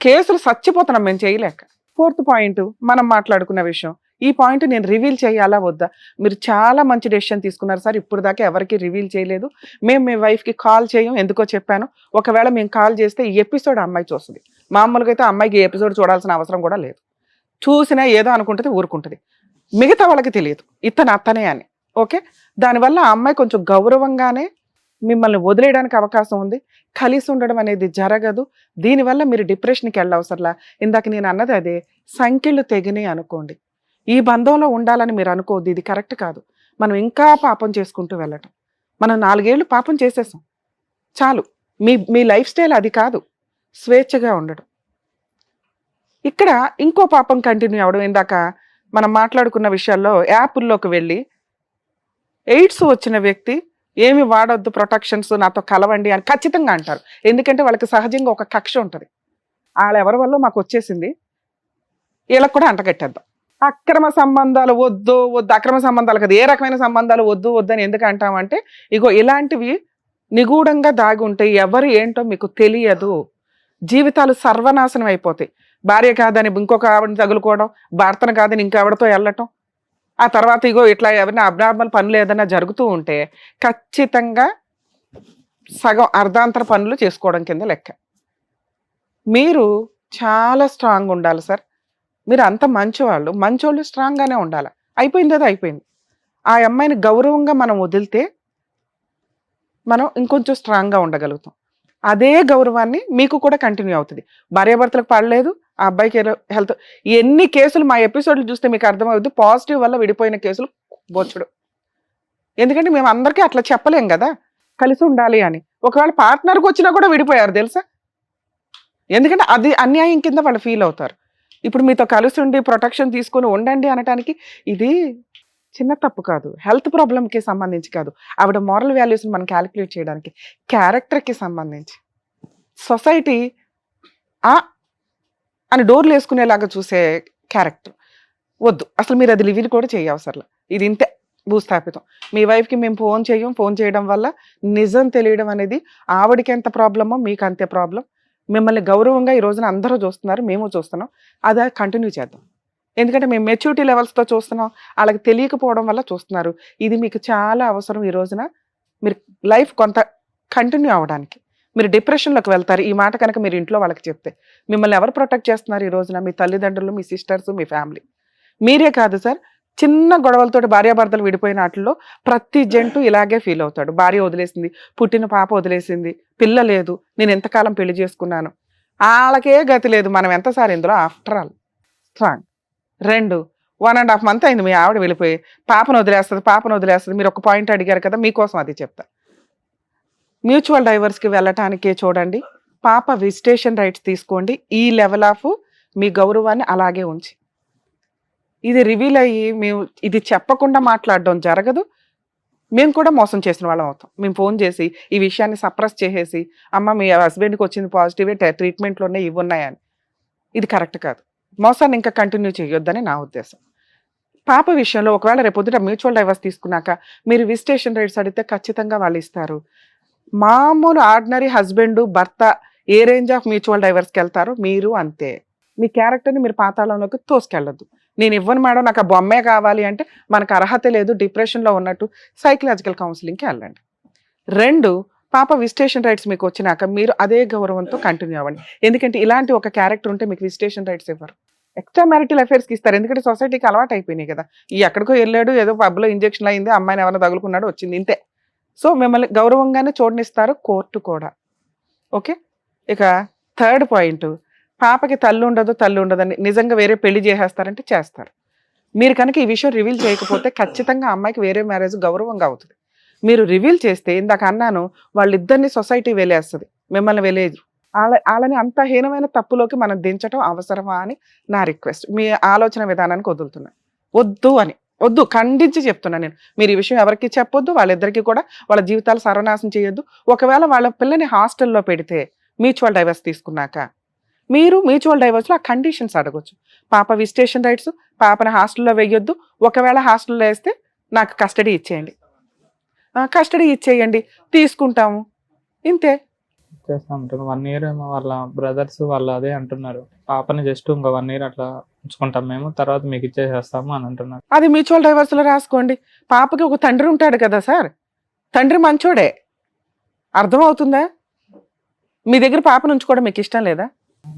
కేసులు చచ్చిపోతున్నాం మేము చేయలేక. 4th పాయింట్ మనం మాట్లాడుకున్న విషయం. ఈ పాయింట్ నేను రివీల్ చేయాలా వద్దా? మీరు చాలా మంచి డెసిషన్ తీసుకున్నారు సార్, ఇప్పుడు దాకా ఎవరికి రివీల్ చేయలేదు. మేము మీ వైఫ్కి కాల్ చేయం, ఎందుకో చెప్పాను. ఒకవేళ మేము కాల్ చేస్తే ఈ ఎపిసోడ్ అమ్మాయి చూస్తుంది. మామూలుగా అయితే అమ్మాయికి ఈ ఎపిసోడ్ చూడాల్సిన అవసరం కూడా లేదు. చూసినా ఏదో అనుకుంటుంది, ఊరుకుంటుంది. మిగతా వాళ్ళకి తెలియదు ఇతను అత్తనే అని. ఓకే, దానివల్ల ఆ అమ్మాయి కొంచెం గౌరవంగానే మిమ్మల్ని వదిలేయడానికి అవకాశం ఉంది. కలిసి ఉండడం అనేది జరగదు. దీనివల్ల మీరు డిప్రెషన్కి వెళ్ళవసరలా. ఇందాక నేను అన్నది అదే, సంఖ్యలు తెగినాయి అనుకోండి, ఈ బంధంలో ఉండాలని మీరు అనుకోవద్దు, ఇది కరెక్ట్ కాదు. మనం ఇంకా పాపం చేసుకుంటూ వెళ్ళటం. మనం 4 ఏళ్ళు పాపం చేసేసాం, చాలు. మీ లైఫ్ స్టైల్ అది కాదు, స్వేచ్ఛగా ఉండడం. ఇక్కడ ఇంకో పాపం కంటిన్యూ అవ్వడం. ఇందాక మనం మాట్లాడుకున్న విషయాల్లో యాప్ల్లోకి వెళ్ళి ఎయిడ్స్ వచ్చిన వ్యక్తి ఏమి వాడొద్దు, ప్రొటెక్షన్స్ నాతో కలవండి అని ఖచ్చితంగా అంటారు. ఎందుకంటే వాళ్ళకి సహజంగా ఒక కక్ష ఉంటుంది, వాళ్ళ ఎవరి వల్ల మాకు వచ్చేసింది, వీళ్ళకి కూడా అంటగట్టేద్దాం. అక్రమ సంబంధాలు వద్దు, అక్రమ సంబంధాలు కదా, ఏ రకమైన సంబంధాలు వద్దు అని ఎందుకు అంటామంటే, ఇగో ఇలాంటివి నిగూఢంగా దాగి ఉంటాయి, ఎవరు ఏంటో మీకు తెలియదు. జీవితాలు సర్వనాశనం అయిపోతాయి. భార్య కాదని ఇంకొక ఆవిడని తగులుకోవడం, భర్తను కాదని ఇంకెవరితో వెళ్ళటం, ఆ తర్వాత ఇగో ఇట్లా ఎవరైనా అబ్నార్మల్ పనులు ఏదైనా జరుగుతూ ఉంటే ఖచ్చితంగా సగం అర్ధాంతర పనులు చేసుకోవడం కింద లెక్క. మీరు చాలా స్ట్రాంగ్ ఉండాలి సార్. మీరు అంత మంచోళ్ళు స్ట్రాంగ్గానే ఉండాలి. అయిపోయింది అది అయిపోయింది. ఆ అమ్మాయిని గౌరవంగా మనం వదిలితే మనం ఇంకొంచెం స్ట్రాంగ్గా ఉండగలుగుతాం. అదే గౌరవాన్ని మీకు కూడా కంటిన్యూ అవుతుంది. భార్యాభర్తలకు పడలేదు, ఆ అబ్బాయికి హెల్త్, ఎన్ని కేసులు మా ఎపిసోడ్లు చూస్తే మీకు అర్థమవుతుంది. పాజిటివ్ వల్ల విడిపోయిన కేసులు బొచ్చుడు. ఎందుకంటే మేము అందరికీ అట్లా చెప్పలేం కదా కలిసి ఉండాలి అని. ఒకవేళ పార్ట్నర్కి వచ్చినా కూడా విడిపోయారు తెలుసా, ఎందుకంటే అది అన్యాయం కింద వాళ్ళు ఫీల్ అవుతారు. ఇప్పుడు మీతో కలిసి ఉండి ప్రొటెక్షన్ తీసుకుని ఉండండి అనటానికి ఇది చిన్న తప్పు కాదు, హెల్త్ ప్రాబ్లంకి సంబంధించి కాదు, ఆవిడ మోరల్ వాల్యూస్ని మనం క్యాలిక్యులేట్ చేయడానికి, క్యారెక్టర్కి సంబంధించి. సొసైటీ అని డోర్లు వేసుకునేలాగా చూసే క్యారెక్టర్ వద్దు అసలు. మీరు అది లివిల్ కూడా చేయవసరలా, ఇది ఇంతే భూస్థాపితం. మీ వైఫ్కి మేము ఫోన్ చేయడం వల్ల నిజం తెలియడం అనేది ఆవిడకి ఎంత ప్రాబ్లమో మీకు అంతే ప్రాబ్లం. మిమ్మల్ని గౌరవంగా ఈ రోజున అందరూ చూస్తున్నారు, మేము చూస్తున్నాం, అది కంటిన్యూ చేద్దాం. ఎందుకంటే మేము మెచ్యూరిటీ లెవెల్స్తో చూస్తున్నాం, వాళ్ళకి తెలియకపోవడం వల్ల చూస్తున్నారు. ఇది మీకు చాలా అవసరం ఈ రోజున. మీరు లైఫ్ కొంత కంటిన్యూ అవ్వడానికి. మీరు డిప్రెషన్లోకి వెళ్తారు ఈ మాట కనుక మీరు ఇంట్లో వాళ్ళకి చెప్తే. మిమ్మల్ని ఎవరు ప్రొటెక్ట్ చేస్తున్నారు ఈ రోజున? మీ తల్లిదండ్రులు, మీ సిస్టర్స్, మీ ఫ్యామిలీ. మీరే కాదు సార్, చిన్న గొడవలతోటి భార్యాభర్తలు విడిపోయిన వాటిల్లో ప్రతి జంటు ఇలాగే ఫీల్ అవుతాడు. భార్య వదిలేసింది, పుట్టిన పాప వదిలేసింది, పిల్ల లేదు, నేను ఎంతకాలం పెళ్లి చేసుకున్నాను, వాళ్ళకే గతి లేదు. మనం ఎంతసారి ఇందులో ఆఫ్టర్ ఆల్ స్ట్రాంగ్. 2, 1.5 month అయింది మీ ఆవిడ వెళ్ళిపోయి, పాపను వదిలేస్తుంది. మీరు ఒక పాయింట్ అడిగారు కదా, మీకోసం అది చెప్తా. మ్యూచువల్ డైవర్స్కి వెళ్ళటానికే చూడండి. పాప విజిటేషన్ రైట్స్ తీసుకోండి. ఈ లెవెల్ ఆఫ్ మీ గౌరవాన్ని అలాగే ఉంచి, ఇది రివీల్ అయ్యి మేము ఇది చెప్పకుండా మాట్లాడడం జరగదు. మేము కూడా మోసం చేసిన వాళ్ళం అవుతాం. మేము ఫోన్ చేసి ఈ విషయాన్ని సప్రెస్ చేసేసి, అమ్మ మీ హస్బెండ్కి వచ్చింది పాజిటివే, ట్రీట్మెంట్లోనే ఇవి ఉన్నాయని, ఇది కరెక్ట్ కాదు. మోసాన్ని ఇంకా కంటిన్యూ చేయొద్దని నా ఉద్దేశం. పాప విషయంలో ఒకవేళ రేపొద్దుట మ్యూచువల్ డైవర్స్ తీసుకున్నాక మీరు విజిటేషన్ రైట్స్ అడిగితే ఖచ్చితంగా వాళ్ళు ఇస్తారు. మామూలు ఆర్డినరీ హస్బెండ్ భర్త ఏ రేంజ్ ఆఫ్ మ్యూచువల్ డైవర్స్కి వెళ్తారో మీరు అంతే. మీ క్యారెక్టర్ని మీరు పాతాళంలోకి తోసుకెళ్ళొద్దు. నేను ఇవ్వను మేడం, నాకు ఆ బొమ్మే కావాలి అంటే మనకు అర్హత లేదు, డిప్రెషన్లో ఉన్నట్టు సైకలాజికల్ కౌన్సిలింగ్కి వెళ్ళండి. 2, పాప విజిటేషన్ రైట్స్ మీకు వచ్చినాక మీరు అదే గౌరవంతో కంటిన్యూ అవ్వండి. ఎందుకంటే ఇలాంటి ఒక క్యారెక్టర్ ఉంటే మీకు విజిటేషన్ రైట్స్ ఇవ్వరు, ఎక్స్ట్రా మ్యారిటల్ అఫేర్స్కి ఇస్తారు. ఎందుకంటే సొసైటీకి అలవాటు అయిపోయినాయి కదా, ఈ ఎక్కడికో వెళ్ళాడు, ఏదో పబ్లో ఇంజెక్షన్ అయింది, అమ్మాయిని ఎవరైనా తగులుకున్నాడు, వచ్చింది, ఇంతే. సో మిమ్మల్ని గౌరవంగానే చూడనిస్తారు కోర్టు కూడా. ఓకే. ఇక 3rd పాయింట్, పాపకి తల్లి ఉండదని నిజంగా వేరే పెళ్లి చేసేస్తారంటే చేస్తారు. మీరు కనుక ఈ విషయం రివీల్ చేయకపోతే ఖచ్చితంగా అమ్మాయికి వేరే మ్యారేజ్ గౌరవంగా అవుతుంది. మీరు రివీల్ చేస్తే ఇందాక అన్నాను, వాళ్ళిద్దరిని సొసైటీ వెలేస్తుంది, మిమ్మల్ని వెలేదు. వాళ్ళని అంత హీనమైన తప్పులోకి మనం దించడం అవసరమా అని నా రిక్వెస్ట్. మీ ఆలోచన విధానానికి వద్దు, ఖండించి చెప్తున్నా నేను. మీరు ఈ విషయం ఎవరికి చెప్పొద్దు, వాళ్ళిద్దరికీ కూడా వాళ్ళ జీవితాలు సర్వనాశనం చేయొద్దు. ఒకవేళ వాళ్ళ పిల్లని హాస్టల్లో పెడితే మ్యూచువల్ డైవర్స్ తీసుకున్నాక మీరు మ్యూచువల్ డైవర్స్లో ఆ కండిషన్స్ అడగొచ్చు. పాప విజిటేషన్ రైట్స్, పాపని హాస్టల్లో వేయొద్దు, ఒకవేళ హాస్టల్లో వేస్తే నాకు కస్టడీ ఇచ్చేయండి, తీసుకుంటాము, ఇంతే. చేస్తా ఉంటారు. 1 year ఏమో వాళ్ళ బ్రదర్స్ వాళ్ళు అదే అంటున్నారు, పాపని జస్ట్ ఇంకో 1 year అట్లా ఉంచుకుంటాం మేము, తర్వాత మీకు ఇచ్చేసేస్తాము అని అంటున్నారు. అది మ్యూచువల్ డైవర్స్లో రాసుకోండి. పాపకి ఒక తండ్రి ఉంటాడు కదా సార్, తండ్రి మంచోడే, అర్థమవుతుందా? మీ దగ్గర పాపను ఉంచుకోవడం మీకు ఇష్టం లేదా?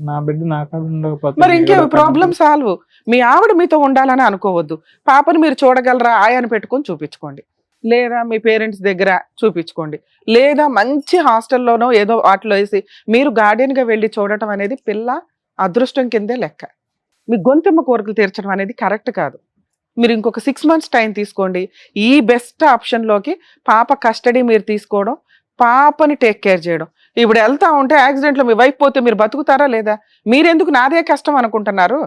నా బిడ్డ నాకాడ ఉండకపోతే మరి ఇంకే ప్రాబ్లం సాల్వ్. మీ ఆవిడ మీతో ఉండాలని అనుకోవద్దు. పాపను మీరు చూడగలరా ఆయాన్ని పెట్టుకొని చూపించుకోండి, లేదా మీ పేరెంట్స్ దగ్గర చూపించుకోండి, లేదా మంచి హాస్టల్లోనో ఏదో వాటిలో వేసి మీరు గార్డియన్గా వెళ్ళి చూడటం అనేది పిల్ల అదృష్టం కిందే లెక్క. మీ గొంతెమ్మ కోరికలు తీర్చడం అనేది కరెక్ట్ కాదు. మీరు ఇంకొక 6 months టైం తీసుకోండి. ఈ బెస్ట్ ఆప్షన్లోకి పాప కస్టడీ మీరు తీసుకోవడం, పాపని టేక్ కేర్ చేయడం. ఇప్పుడు వెళ్తా ఉంటే యాక్సిడెంట్లో మీ వైఫ్ పోతే మీరు బతుకుతారా లేదా? మీరెందుకు నాదే కష్టం అనుకుంటున్నారు?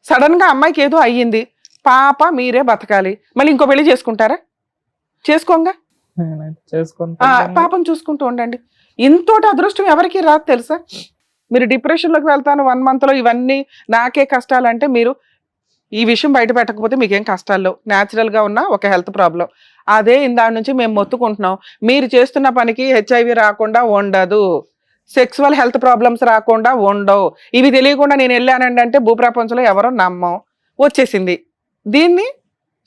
సడన్గా అమ్మాయికి ఏదో అయ్యింది, పాప మీరే బతకాలి, మళ్ళీ ఇంకో పెళ్లి చేసుకుంటారా? చేసుకోంగా, పాపం చూసుకుంటూ ఉండండి. ఇంతోటి అదృష్టం ఎవరికి రాదు తెలుసా? మీరు డిప్రెషన్లోకి వెళ్తాను 1 monthలో ఇవన్నీ నాకే కష్టాలంటే మీరు ఈ విషయం బయట పెట్టకపోతే మీకేం కష్టాల్లో న్యాచురల్గా ఉన్న ఒక హెల్త్ ప్రాబ్లం. అదే ఇందాక నుంచి మేము మొత్తుకుంటున్నాం, మీరు చేస్తున్న పనికి HIV రాకుండా ఉండదు, సెక్సువల్ హెల్త్ ప్రాబ్లమ్స్ రాకుండా ఉండవు. ఇవి తెలియకుండా నేను వెళ్ళానండి అంటే భూప్రపంచంలో ఎవరో నమ్మం, వచ్చేసింది. దీన్ని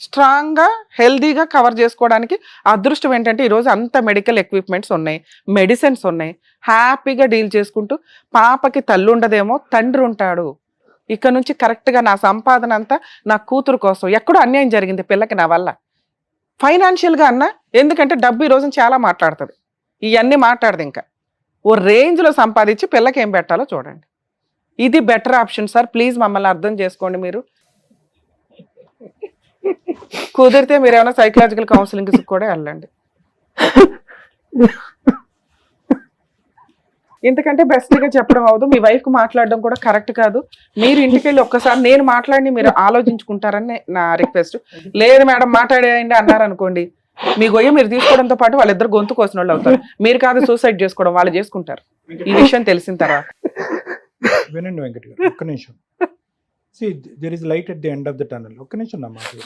స్ట్రాంగ్గా హెల్దీగా కవర్ చేసుకోవడానికి అదృష్టం ఏంటంటే ఈరోజు అంత మెడికల్ ఎక్విప్మెంట్స్ ఉన్నాయి, మెడిసిన్స్ ఉన్నాయి, హ్యాపీగా డీల్ చేసుకుంటూ పాపకి తల్లి ఉండదేమో తండ్రి ఉంటాడు. ఇక్కడ నుంచి కరెక్ట్గా నా సంపాదన అంతా నా కూతురు కోసం. ఎక్కడో అన్యాయం జరిగింది పిల్లకి నా వల్ల, ఫైనాన్షియల్గా అన్నా, ఎందుకంటే డబ్బు ఈ రోజున చాలా మాట్లాడుతుంది, ఇవన్నీ మాట్లాడదు. ఇంకా ఓ రేంజ్లో సంపాదించి పిల్లకి ఏం పెట్టాలో చూడండి. ఇది బెటర్ ఆప్షన్ సార్, ప్లీజ్ మమ్మల్ని అర్థం చేసుకోండి. మీరు కుదిరితే మీరు ఏమైనా సైకలాజికల్ కౌన్సిలింగ్ కూడా వెళ్ళండి. ఇంతకంటే బెస్ట్గా చెప్పడం అవదు. మీ వైఫ్కి మాట్లాడడం కూడా కరెక్ట్ కాదు. మీరు ఇంటికి వెళ్ళి ఒక్కసారి నేను మాట్లాడి మీరు ఆలోచించుకుంటారని నా రిక్వెస్ట్. లేదు మేడం మాట్లాడేయండి అన్నారనుకోండి, మీ గొయ్య మీరు తీసుకోవడంతో పాటు వాళ్ళిద్దరు గొంతు కోసిన వాళ్ళు అవుతారు. మీరు కాదు సూసైడ్ చేసుకోవడం, వాళ్ళు చేసుకుంటారు ఈ విషయం తెలిసిన తర్వాత. వినండి వెంకట్ గారు, ఒక్క నిమిషం. There is light at the end of the tunnel. ఒక్క నిమిషం నా మాట.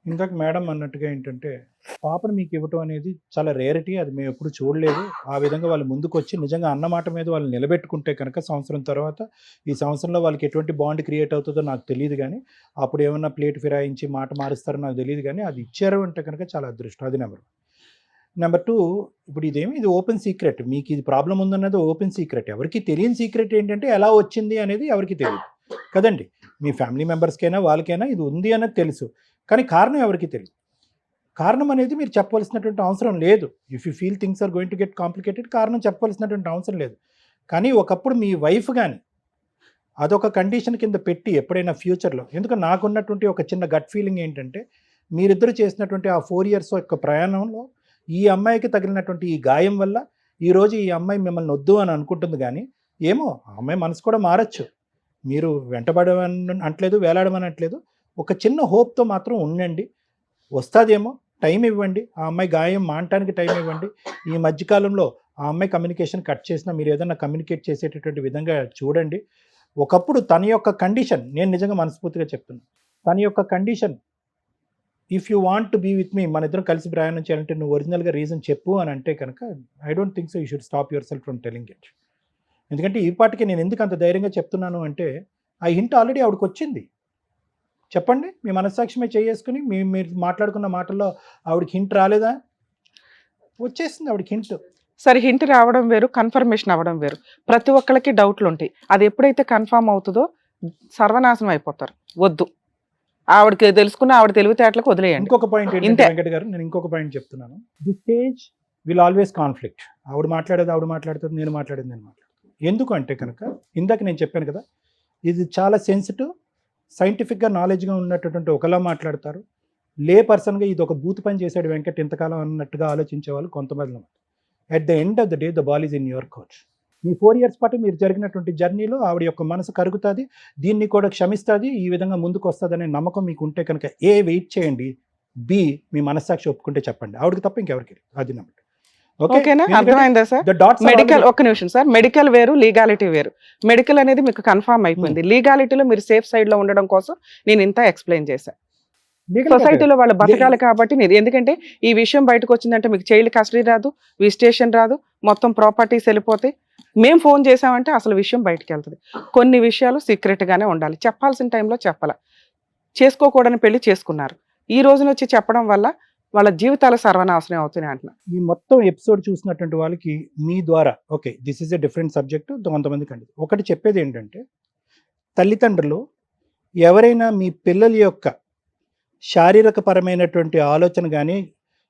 ఇందాక మేడం అన్నట్టుగా ఏంటంటే పాపను మీకు ఇవ్వటం అనేది చాలా రేరిటీ, అది మేము ఎప్పుడు చూడలేదు. ఆ విధంగా వాళ్ళు ముందుకు వచ్చి నిజంగా అన్నమాట మీద వాళ్ళు నిలబెట్టుకుంటే కనుక సంవత్సరం తర్వాత, ఈ సంవత్సరంలో వాళ్ళకి ఎటువంటి బాండ్ క్రియేట్ అవుతుందో నాకు తెలియదు, కానీ అప్పుడు ఏమన్నా ప్లేట్ ఫిరాయించి మాట మారుస్తారో నాకు తెలియదు, కానీ అది ఇచ్చారు అంటే కనుక చాలా అదృష్టం. అది నెంబర్ 2, ఇప్పుడు ఇది ఓపెన్ సీక్రెట్. మీకు ఇది ప్రాబ్లం ఉందన్నది ఓపెన్ సీక్రెట్. ఎవరికి తెలియని సీక్రెట్ ఏంటంటే ఎలా వచ్చింది అనేది ఎవరికి తెలియదు. కదండి. మీ ఫ్యామిలీ మెంబర్స్కైనా వాళ్ళకైనా ఇది ఉంది అన్నది తెలుసు, కానీ కారణం ఎవరికి తెలియదు. కారణం అనేది మీరు చెప్పవలసినటువంటి అవసరం లేదు. If you feel things are going to get complicated, కారణం చెప్పవలసినటువంటి అవసరం లేదు. కానీ ఒకప్పుడు మీ వైఫ్ కానీ అదొక కండిషన్ కింద పెట్టి ఎప్పుడైనా ఫ్యూచర్లో, ఎందుకంటే నాకున్నటువంటి ఒక చిన్న గట్ ఫీలింగ్ ఏంటంటే, మీరిద్దరు చేసినటువంటి ఆ 4 years యొక్క ప్రయాణంలో ఈ అమ్మాయికి తగిలినటువంటి ఈ గాయం వల్ల ఈరోజు ఈ అమ్మాయి మిమ్మల్ని వద్దు అని అనుకుంటుంది. కానీ ఏమో ఆ అమ్మాయి మనసు కూడా మారచ్చు. మీరు వెంటబడమని అంటలేదు, వేలాడమని అంటలేదు. ఒక చిన్న హోప్తో మాత్రం ఉండండి, వస్తుందేమో, టైం ఇవ్వండి. ఆ అమ్మాయి గాయం మానటానికి టైం ఇవ్వండి. ఈ మధ్యకాలంలో ఆ అమ్మాయి కమ్యూనికేషన్ కట్ చేసినా మీరు ఏదైనా కమ్యూనికేట్ చేసేటటువంటి విధంగా చూడండి. ఒకప్పుడు తన యొక్క కండిషన్, నేను నిజంగా మనస్ఫూర్తిగా చెప్తున్నాను, తన యొక్క condition, if you want to be with me, మన ఇద్దరం కలిసి ప్రయాణం చేయాలంటే నువ్వు ఒరిజినల్గా రీజన్ చెప్పు అని అంటే కనుక I don't think so you should stop your self from telling it. ఎందుకంటే ఈ పాటికి నేను ఎందుకు అంత ధైర్యంగా చెప్తున్నాను అంటే, ఆ హింట్ ఆల్రెడీ ఆవిడకి వచ్చింది. చెప్పండి, మీ మనస్సాక్షిమే చేసుకుని మీరు మాట్లాడుకున్న మాటల్లో ఆవిడకి హింట్ రాలేదా? వచ్చేసింది ఆవిడకి హింట్. సరే, హింట్ రావడం వేరు, కన్ఫర్మేషన్ అవ్వడం వేరు. ప్రతి ఒక్కరికి డౌట్లు ఉంటాయి. అది ఎప్పుడైతే కన్ఫర్మ్ అవుతుందో సర్వనాశనం అయిపోతారు. వద్దు, ఆవిడకి తెలుసుకున్న ఆవిడ తెలివితేటలకు వదిలేయండి. ఇంకొక పాయింట్ ఏంటంటే ఇంతే. వెంకట గారు, నేను ఇంకొక పాయింట్ చెప్తున్నాను. The stage will always conflict. ఆవిడ మాట్లాడేది ఆవిడ మాట్లాడుతుంది, నేను మాట్లాడేది నేను మాట్లాడుతాను. ఎందుకు అంటే కనుక ఇందాక నేను చెప్పాను కదా, ఇది చాలా సెన్సిటివ్, సైంటిఫిక్గా నాలెడ్జ్గా ఉన్నటువంటి ఒకలా మాట్లాడతారు. లే పర్సన్గా ఇది ఒక బూత్ పని చేశాడు వెంకట్ ఇంతకాలం అన్నట్టుగా ఆలోచించే వాళ్ళు కొంతమంది. At the end of the day the ball is in your coach. Me 4 years పాటు మీరు జరిగినటువంటి జర్నీలో ఆవిడ యొక్క మనసు కరుగుతుంది, దీన్ని కూడా క్షమిస్తుంది, ఈ విధంగా ముందుకు వస్తుంది అనే నమ్మకం మీకు ఉంటే కనుక ఏ వెయిట్ చేయండి, బి మీ మనస్సాక్షి ఒప్పుకుంటే చెప్పండి, ఆవిడకి తప్ప ఇంకెవరికి. అది నమ్మకం. ఓకేనా? అర్థమైందా సార్? మెడికల్, ఒక్క నిమిషం సార్, మెడికల్ వేరు, లీగాలిటీ వేరు. మెడికల్ అనేది మీకు కన్ఫర్మ్ అయిపోయింది. లీగాలిటీలో మీరు సేఫ్ సైడ్ లో ఉండడం కోసం నేను ఇంత ఎక్స్ప్లెయిన్ చేశాను. సొసైటీలో వాళ్ళు బతకాలి కాబట్టి నేను, ఎందుకంటే ఈ విషయం బయటకు వచ్చిందంటే మీకు చైల్డ్ కస్టడీ రాదు, విజిటేషన్ రాదు, మొత్తం ప్రాపర్టీస్ వెళ్ళిపోతాయి. మేము ఫోన్ చేసామంటే అసలు విషయం బయటకు వెళ్తుంది. కొన్ని విషయాలు సీక్రెట్ గానే ఉండాలి, చెప్పాల్సిన టైంలో చెప్పాల. చేసుకోకూడని పెళ్లి చేసుకున్నారు, ఈ రోజున వచ్చి చెప్పడం వల్ల వాళ్ళ జీవితాలు సర్వనాశనం అవుతున్నాయి అంటున్నా. ఈ మొత్తం ఎపిసోడ్ చూసినటువంటి వాళ్ళకి మీ ద్వారా, okay this is a different subject, కొంతమందికి అండి ఒకటి చెప్పేది ఏంటంటే, తల్లిదండ్రులు ఎవరైనా మీ పిల్లల యొక్క శారీరక పరమైనటువంటి ఆలోచన కానీ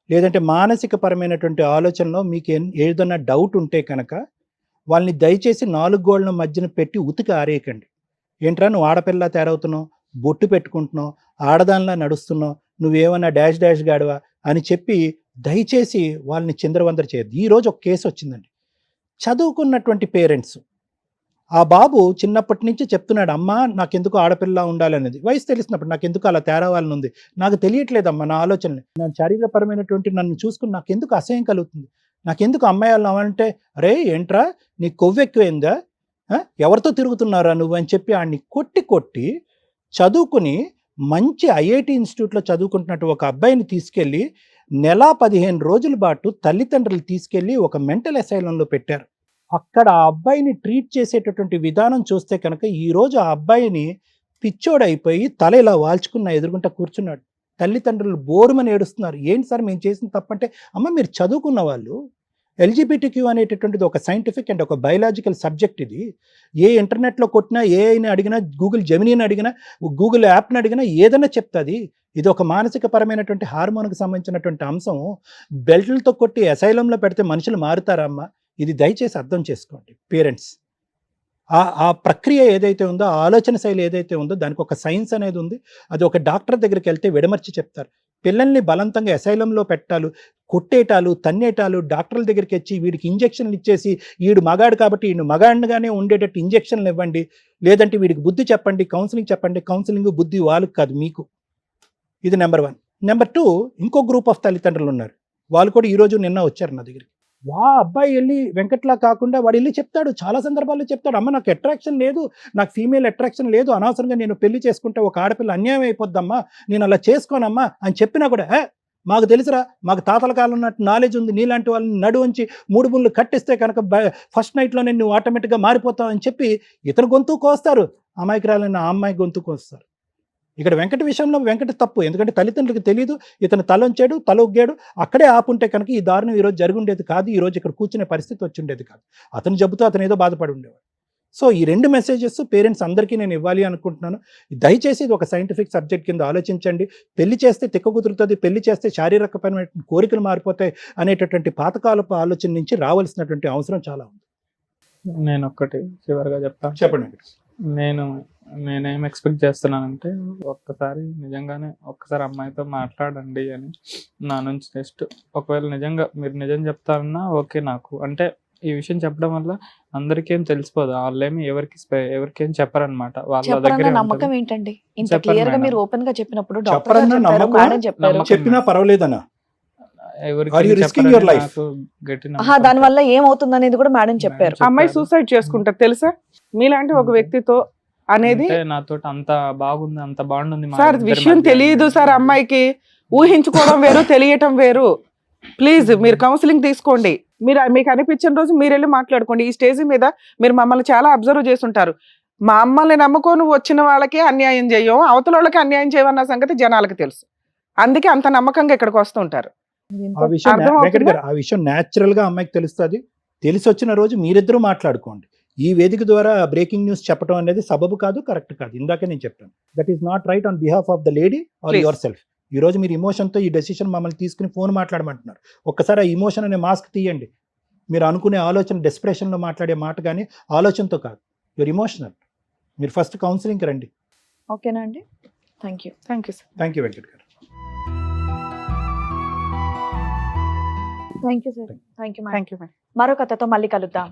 లేదంటే మానసిక పరమైనటువంటి ఆలోచనలో మీకు ఏదైనా డౌట్ ఉంటే కనుక వాళ్ళని దయచేసి 4 గోళ్ల మధ్యన పెట్టి ఉతికి ఆరేయకండి. ఏంట్రా నువ్వు ఆడపిల్ల తయారవుతున్నావు, బొట్టు పెట్టుకుంటున్నావు, ఆడదానిలా నడుస్తున్నావు, నువ్వేమన్నా డాష్ డాష్ గాడువా అని చెప్పి దయచేసి వాళ్ళని చిందరవందర చేయద్దు. ఈరోజు ఒక కేసు వచ్చిందండి. చదువుకున్నటువంటి పేరెంట్స్, ఆ బాబు చిన్నప్పటి నుంచి చెప్తున్నాడు, అమ్మ నాకెందుకు ఆడపిల్ల ఉండాలనేది. వయసు తెలిసినప్పుడు నాకెందుకు అలా తేరావాలని ఉంది, నాకు తెలియట్లేదమ్మా నా ఆలోచనలు, నా శారీరపరమైనటువంటి నన్ను చూసుకుని నాకెందుకు అసహ్యం కలుగుతుంది, నాకెందుకు అమ్మాయి వాళ్ళని అవ్వాలంటే, రే ఏంట్రా నీ కొవ్వెక్కువైందా, ఎవరితో తిరుగుతున్నారా నువ్వు అని చెప్పి ఆడిని కొట్టి చదువుకుని మంచి ఐఐటి ఇన్స్టిట్యూట్లో చదువుకుంటున్నట్టు ఒక అబ్బాయిని తీసుకెళ్ళి 15 రోజుల పాటు తల్లిదండ్రులు తీసుకెళ్ళి ఒక మెంటల్ అసైలంలో పెట్టారు. అక్కడ ఆ అబ్బాయిని ట్రీట్ చేసేటటువంటి విధానం చూస్తే కనుక ఈరోజు ఆ అబ్బాయిని పిచ్చోడైపోయి తల ఇలా వాల్చుకున్న ఎదురుగుంటా కూర్చున్నాడు. తల్లిదండ్రులు బోరుమని ఏడుస్తున్నారు. ఏంటి సార్ మేము చేసిన తప్పంటే, అమ్మ మీరు చదువుకున్న వాళ్ళు, ఎల్జిబిటిక్యూ అనేటటువంటిది ఒక సైంటిఫిక్ అండ్ ఒక బయలాజికల్ సబ్జెక్ట్. ఇది ఏ ఇంటర్నెట్లో కొట్టినా, ఏఐని అడిగినా, గూగుల్ జెమినీని అడిగినా, గూగుల్ యాప్ని అడిగినా ఏదైనా చెప్తుంది. ఇది ఒక మానసిక పరమైనటువంటి హార్మోన్కి సంబంధించినటువంటి అంశం. బెల్ట్లతో కొట్టి అసైలంలో పెడితే మనుషులు మారుతారమ్మా. ఇది దయచేసి అర్థం చేసుకోండి పేరెంట్స్. ఆ ప్రక్రియ ఏదైతే ఉందో, ఆ ఆలోచన శైలి ఏదైతే ఉందో దానికి ఒక సైన్స్ అనేది ఉంది. అది ఒక డాక్టర్ దగ్గరికి వెళ్తే విడమర్చి చెప్తారు. పిల్లల్ని బలవంతంగా అసైలంలో పెట్టాలు, కొట్టేటాలు, తన్నేటాలు, డాక్టర్ల దగ్గరికి వచ్చి వీడికి ఇంజక్షన్లు ఇచ్చేసి వీడు మగాడు కాబట్టి వీడు మగాడిగానే ఉండేటట్టు ఇంజక్షన్లు ఇవ్వండి, లేదంటే వీడికి బుద్ధి చెప్పండి, కౌన్సిలింగ్ చెప్పండి. కౌన్సిలింగ్ బుద్ధి వాళ్ళకి కాదు, మీకు. ఇది నెంబర్ 1. నెంబర్ 2, ఇంకో గ్రూప్ ఆఫ్ తల్లిదండ్రులు ఉన్నారు. వాళ్ళు కూడా ఈరోజు నిన్న వచ్చారు నా దగ్గరికి. అబ్బాయి వెళ్ళి వెంకట్లా కాకుండా వాడు వెళ్ళి చెప్తాడు, చాలా సందర్భాల్లో చెప్తాడు, అమ్మ నాకు అట్రాక్షన్ లేదు, నాకు ఫీమేల్ అట్రాక్షన్ లేదు, అనవసరంగా నేను పెళ్లి చేసుకుంటే ఒక ఆడపిల్ల అన్యాయం అయిపోద్దమ్మా, నేను అలా చేసుకోనమ్మా అని చెప్పినా కూడా, మాకు తెలుసురా, మాకు తాతల కాలం ఉన్నట్టు నాలెడ్జ్ ఉంది, నీలాంటి వాళ్ళని నడువంచి 3 ముళ్ళు కట్టిస్తే కనుక ఫస్ట్ నైట్లోనే నువ్వు ఆటోమేటిక్గా మారిపోతావు అని చెప్పి ఇతను గొంతు కోస్తారు, అమాయకురాలైన ఆ అమ్మాయి గొంతు కోస్తారు. ఇక్కడ వెంకట విషయంలో వెంకట తప్పు, ఎందుకంటే తల్లిదండ్రులకు తెలియదు, ఇతను తలొంచాడు, తలొగ్గాడు, అక్కడే ఆపుంటే కనుక ఈ దారుణం ఈరోజు జరుగుండేది కాదు, ఈరోజు ఇక్కడ కూర్చునే పరిస్థితి వచ్చి ఉండేది కాదు. అతను జబ్బుతో అతను ఏదో బాధపడి ఉండేవాడు. సో ఈ 2 మెసేజెస్ పేరెంట్స్ అందరికీ నేను ఇవ్వాలి అనుకుంటున్నాను. దయచేసి ఇది ఒక సైంటిఫిక్ సబ్జెక్ట్ కింద ఆలోచించండి. పెళ్లి చేస్తే తిక్క కుదురుతుంది, పెళ్లి చేస్తే శారీరకపరమైన కోరికలు మారిపోతాయి అనేటటువంటి పాతకాలపు ఆలోచన నుంచి రావాల్సినటువంటి అవసరం చాలా ఉంది. నేను ఒక్కటి చివరిగా చెప్తాను. చెప్పండి. నేనేం ఎక్స్పెక్ట్ చేస్తున్నానంటే ఒక్కసారి నిజంగానే ఒక్కసారి అమ్మాయితో మాట్లాడండి అని నా నుంచి. జస్ట్ ఒకవేళ నిజంగా మీరు నిజం చెప్తారన్నా ఓకే. నాకు అంటే ఈ విషయం చెప్పడం వల్ల అందరికేం తెలిసిపోదు, వాళ్ళేమి ఎవరికేం చెప్పరనమాట. వాళ్ళ చెప్పరన్న దగ్గర నమ్మకం ఏంటండి? ఇంత చెప్పరు క్లియర్ గా మేడం. మీరు ఓపెన్ గా చెప్పినప్పుడు డాక్టర్ చెప్పరన్న గారు చెప్పారు, నమ్మకం- మేడం చెప్పారు. నమ్మకం. చెప్పినా పర్వాలేదనా? ఎవరికి Are you risking your life? దాని వల్ల ఏమవుతుంది అనేది కూడా మేడం చెప్పారు. అమ్మాయి సూసైడ్ చేసుకుంటారు తెలుసా? మీలాంటి ఒక వ్యక్తితో అనేది నాతో అంత బాగుంది, అంత బాగుంది సార్, విషయం తెలియదు సార్ అమ్మాయికి. ఊహించుకోవడం వేరు, తెలియటం వేరు. ప్లీజ్ మీరు కౌన్సిలింగ్ తీసుకోండి. మీకు అనిపించిన రోజు మీరు వెళ్ళి మాట్లాడుకోండి. ఈ స్టేజ్ మీద మీరు మమ్మల్ని చాలా అబ్జర్వ్ చేస్తుంటారు. మమ్మల్ని నమ్ముకొని వచ్చిన వాళ్ళకి అన్యాయం చేయం, అవతల వాళ్ళకి అన్యాయం చేయమన్న సంగతి జనాలకు తెలుసు. అందుకే అంత నమ్మకంగా ఇక్కడికి వస్తుంటారు. ఆ విషయం అర్థమవుతుందా? వెంకట్ గారు, ఆ విషయం న్యాచురల్ గా అమ్మాయికి తెలుస్తుంది. తెలిసి వచ్చిన రోజు మీరిద్దరూ మాట్లాడుకోండి. ఈ వేదిక ద్వారా బ్రేకింగ్ న్యూస్ చెప్పడం అనేది సబబు కాదు, కరెక్ట్ కాదు. ఇందాకే నేను చెప్పాను, that is not right on behalf of the lady or Please. Yourself. ఈ రోజు మీరు ఇమోషన్తో ఈ డెసిషన్ మమ్మల్ని తీసుకుని ఫోన్ మాట్లాడమంటున్నారు. ఒక్కసారి ఆ ఇమోషన్ అనే మాస్క్ తీయండి. మీరు అనుకునే ఆలోచన డెస్ప్రెషన్లో మాట్లాడే మాట కానీ ఆలోచనతో కాదు, యువర్ ఇమోషనల్. మీరు ఫస్ట్ కౌన్సిలింగ్కి రండి. ఓకేనా అండి? Thank you. Thank you sir. Thank you Venkat garu. Thank you sir. Thank you. Thank you. మరో కథతో మళ్ళీ కలుద్దాం.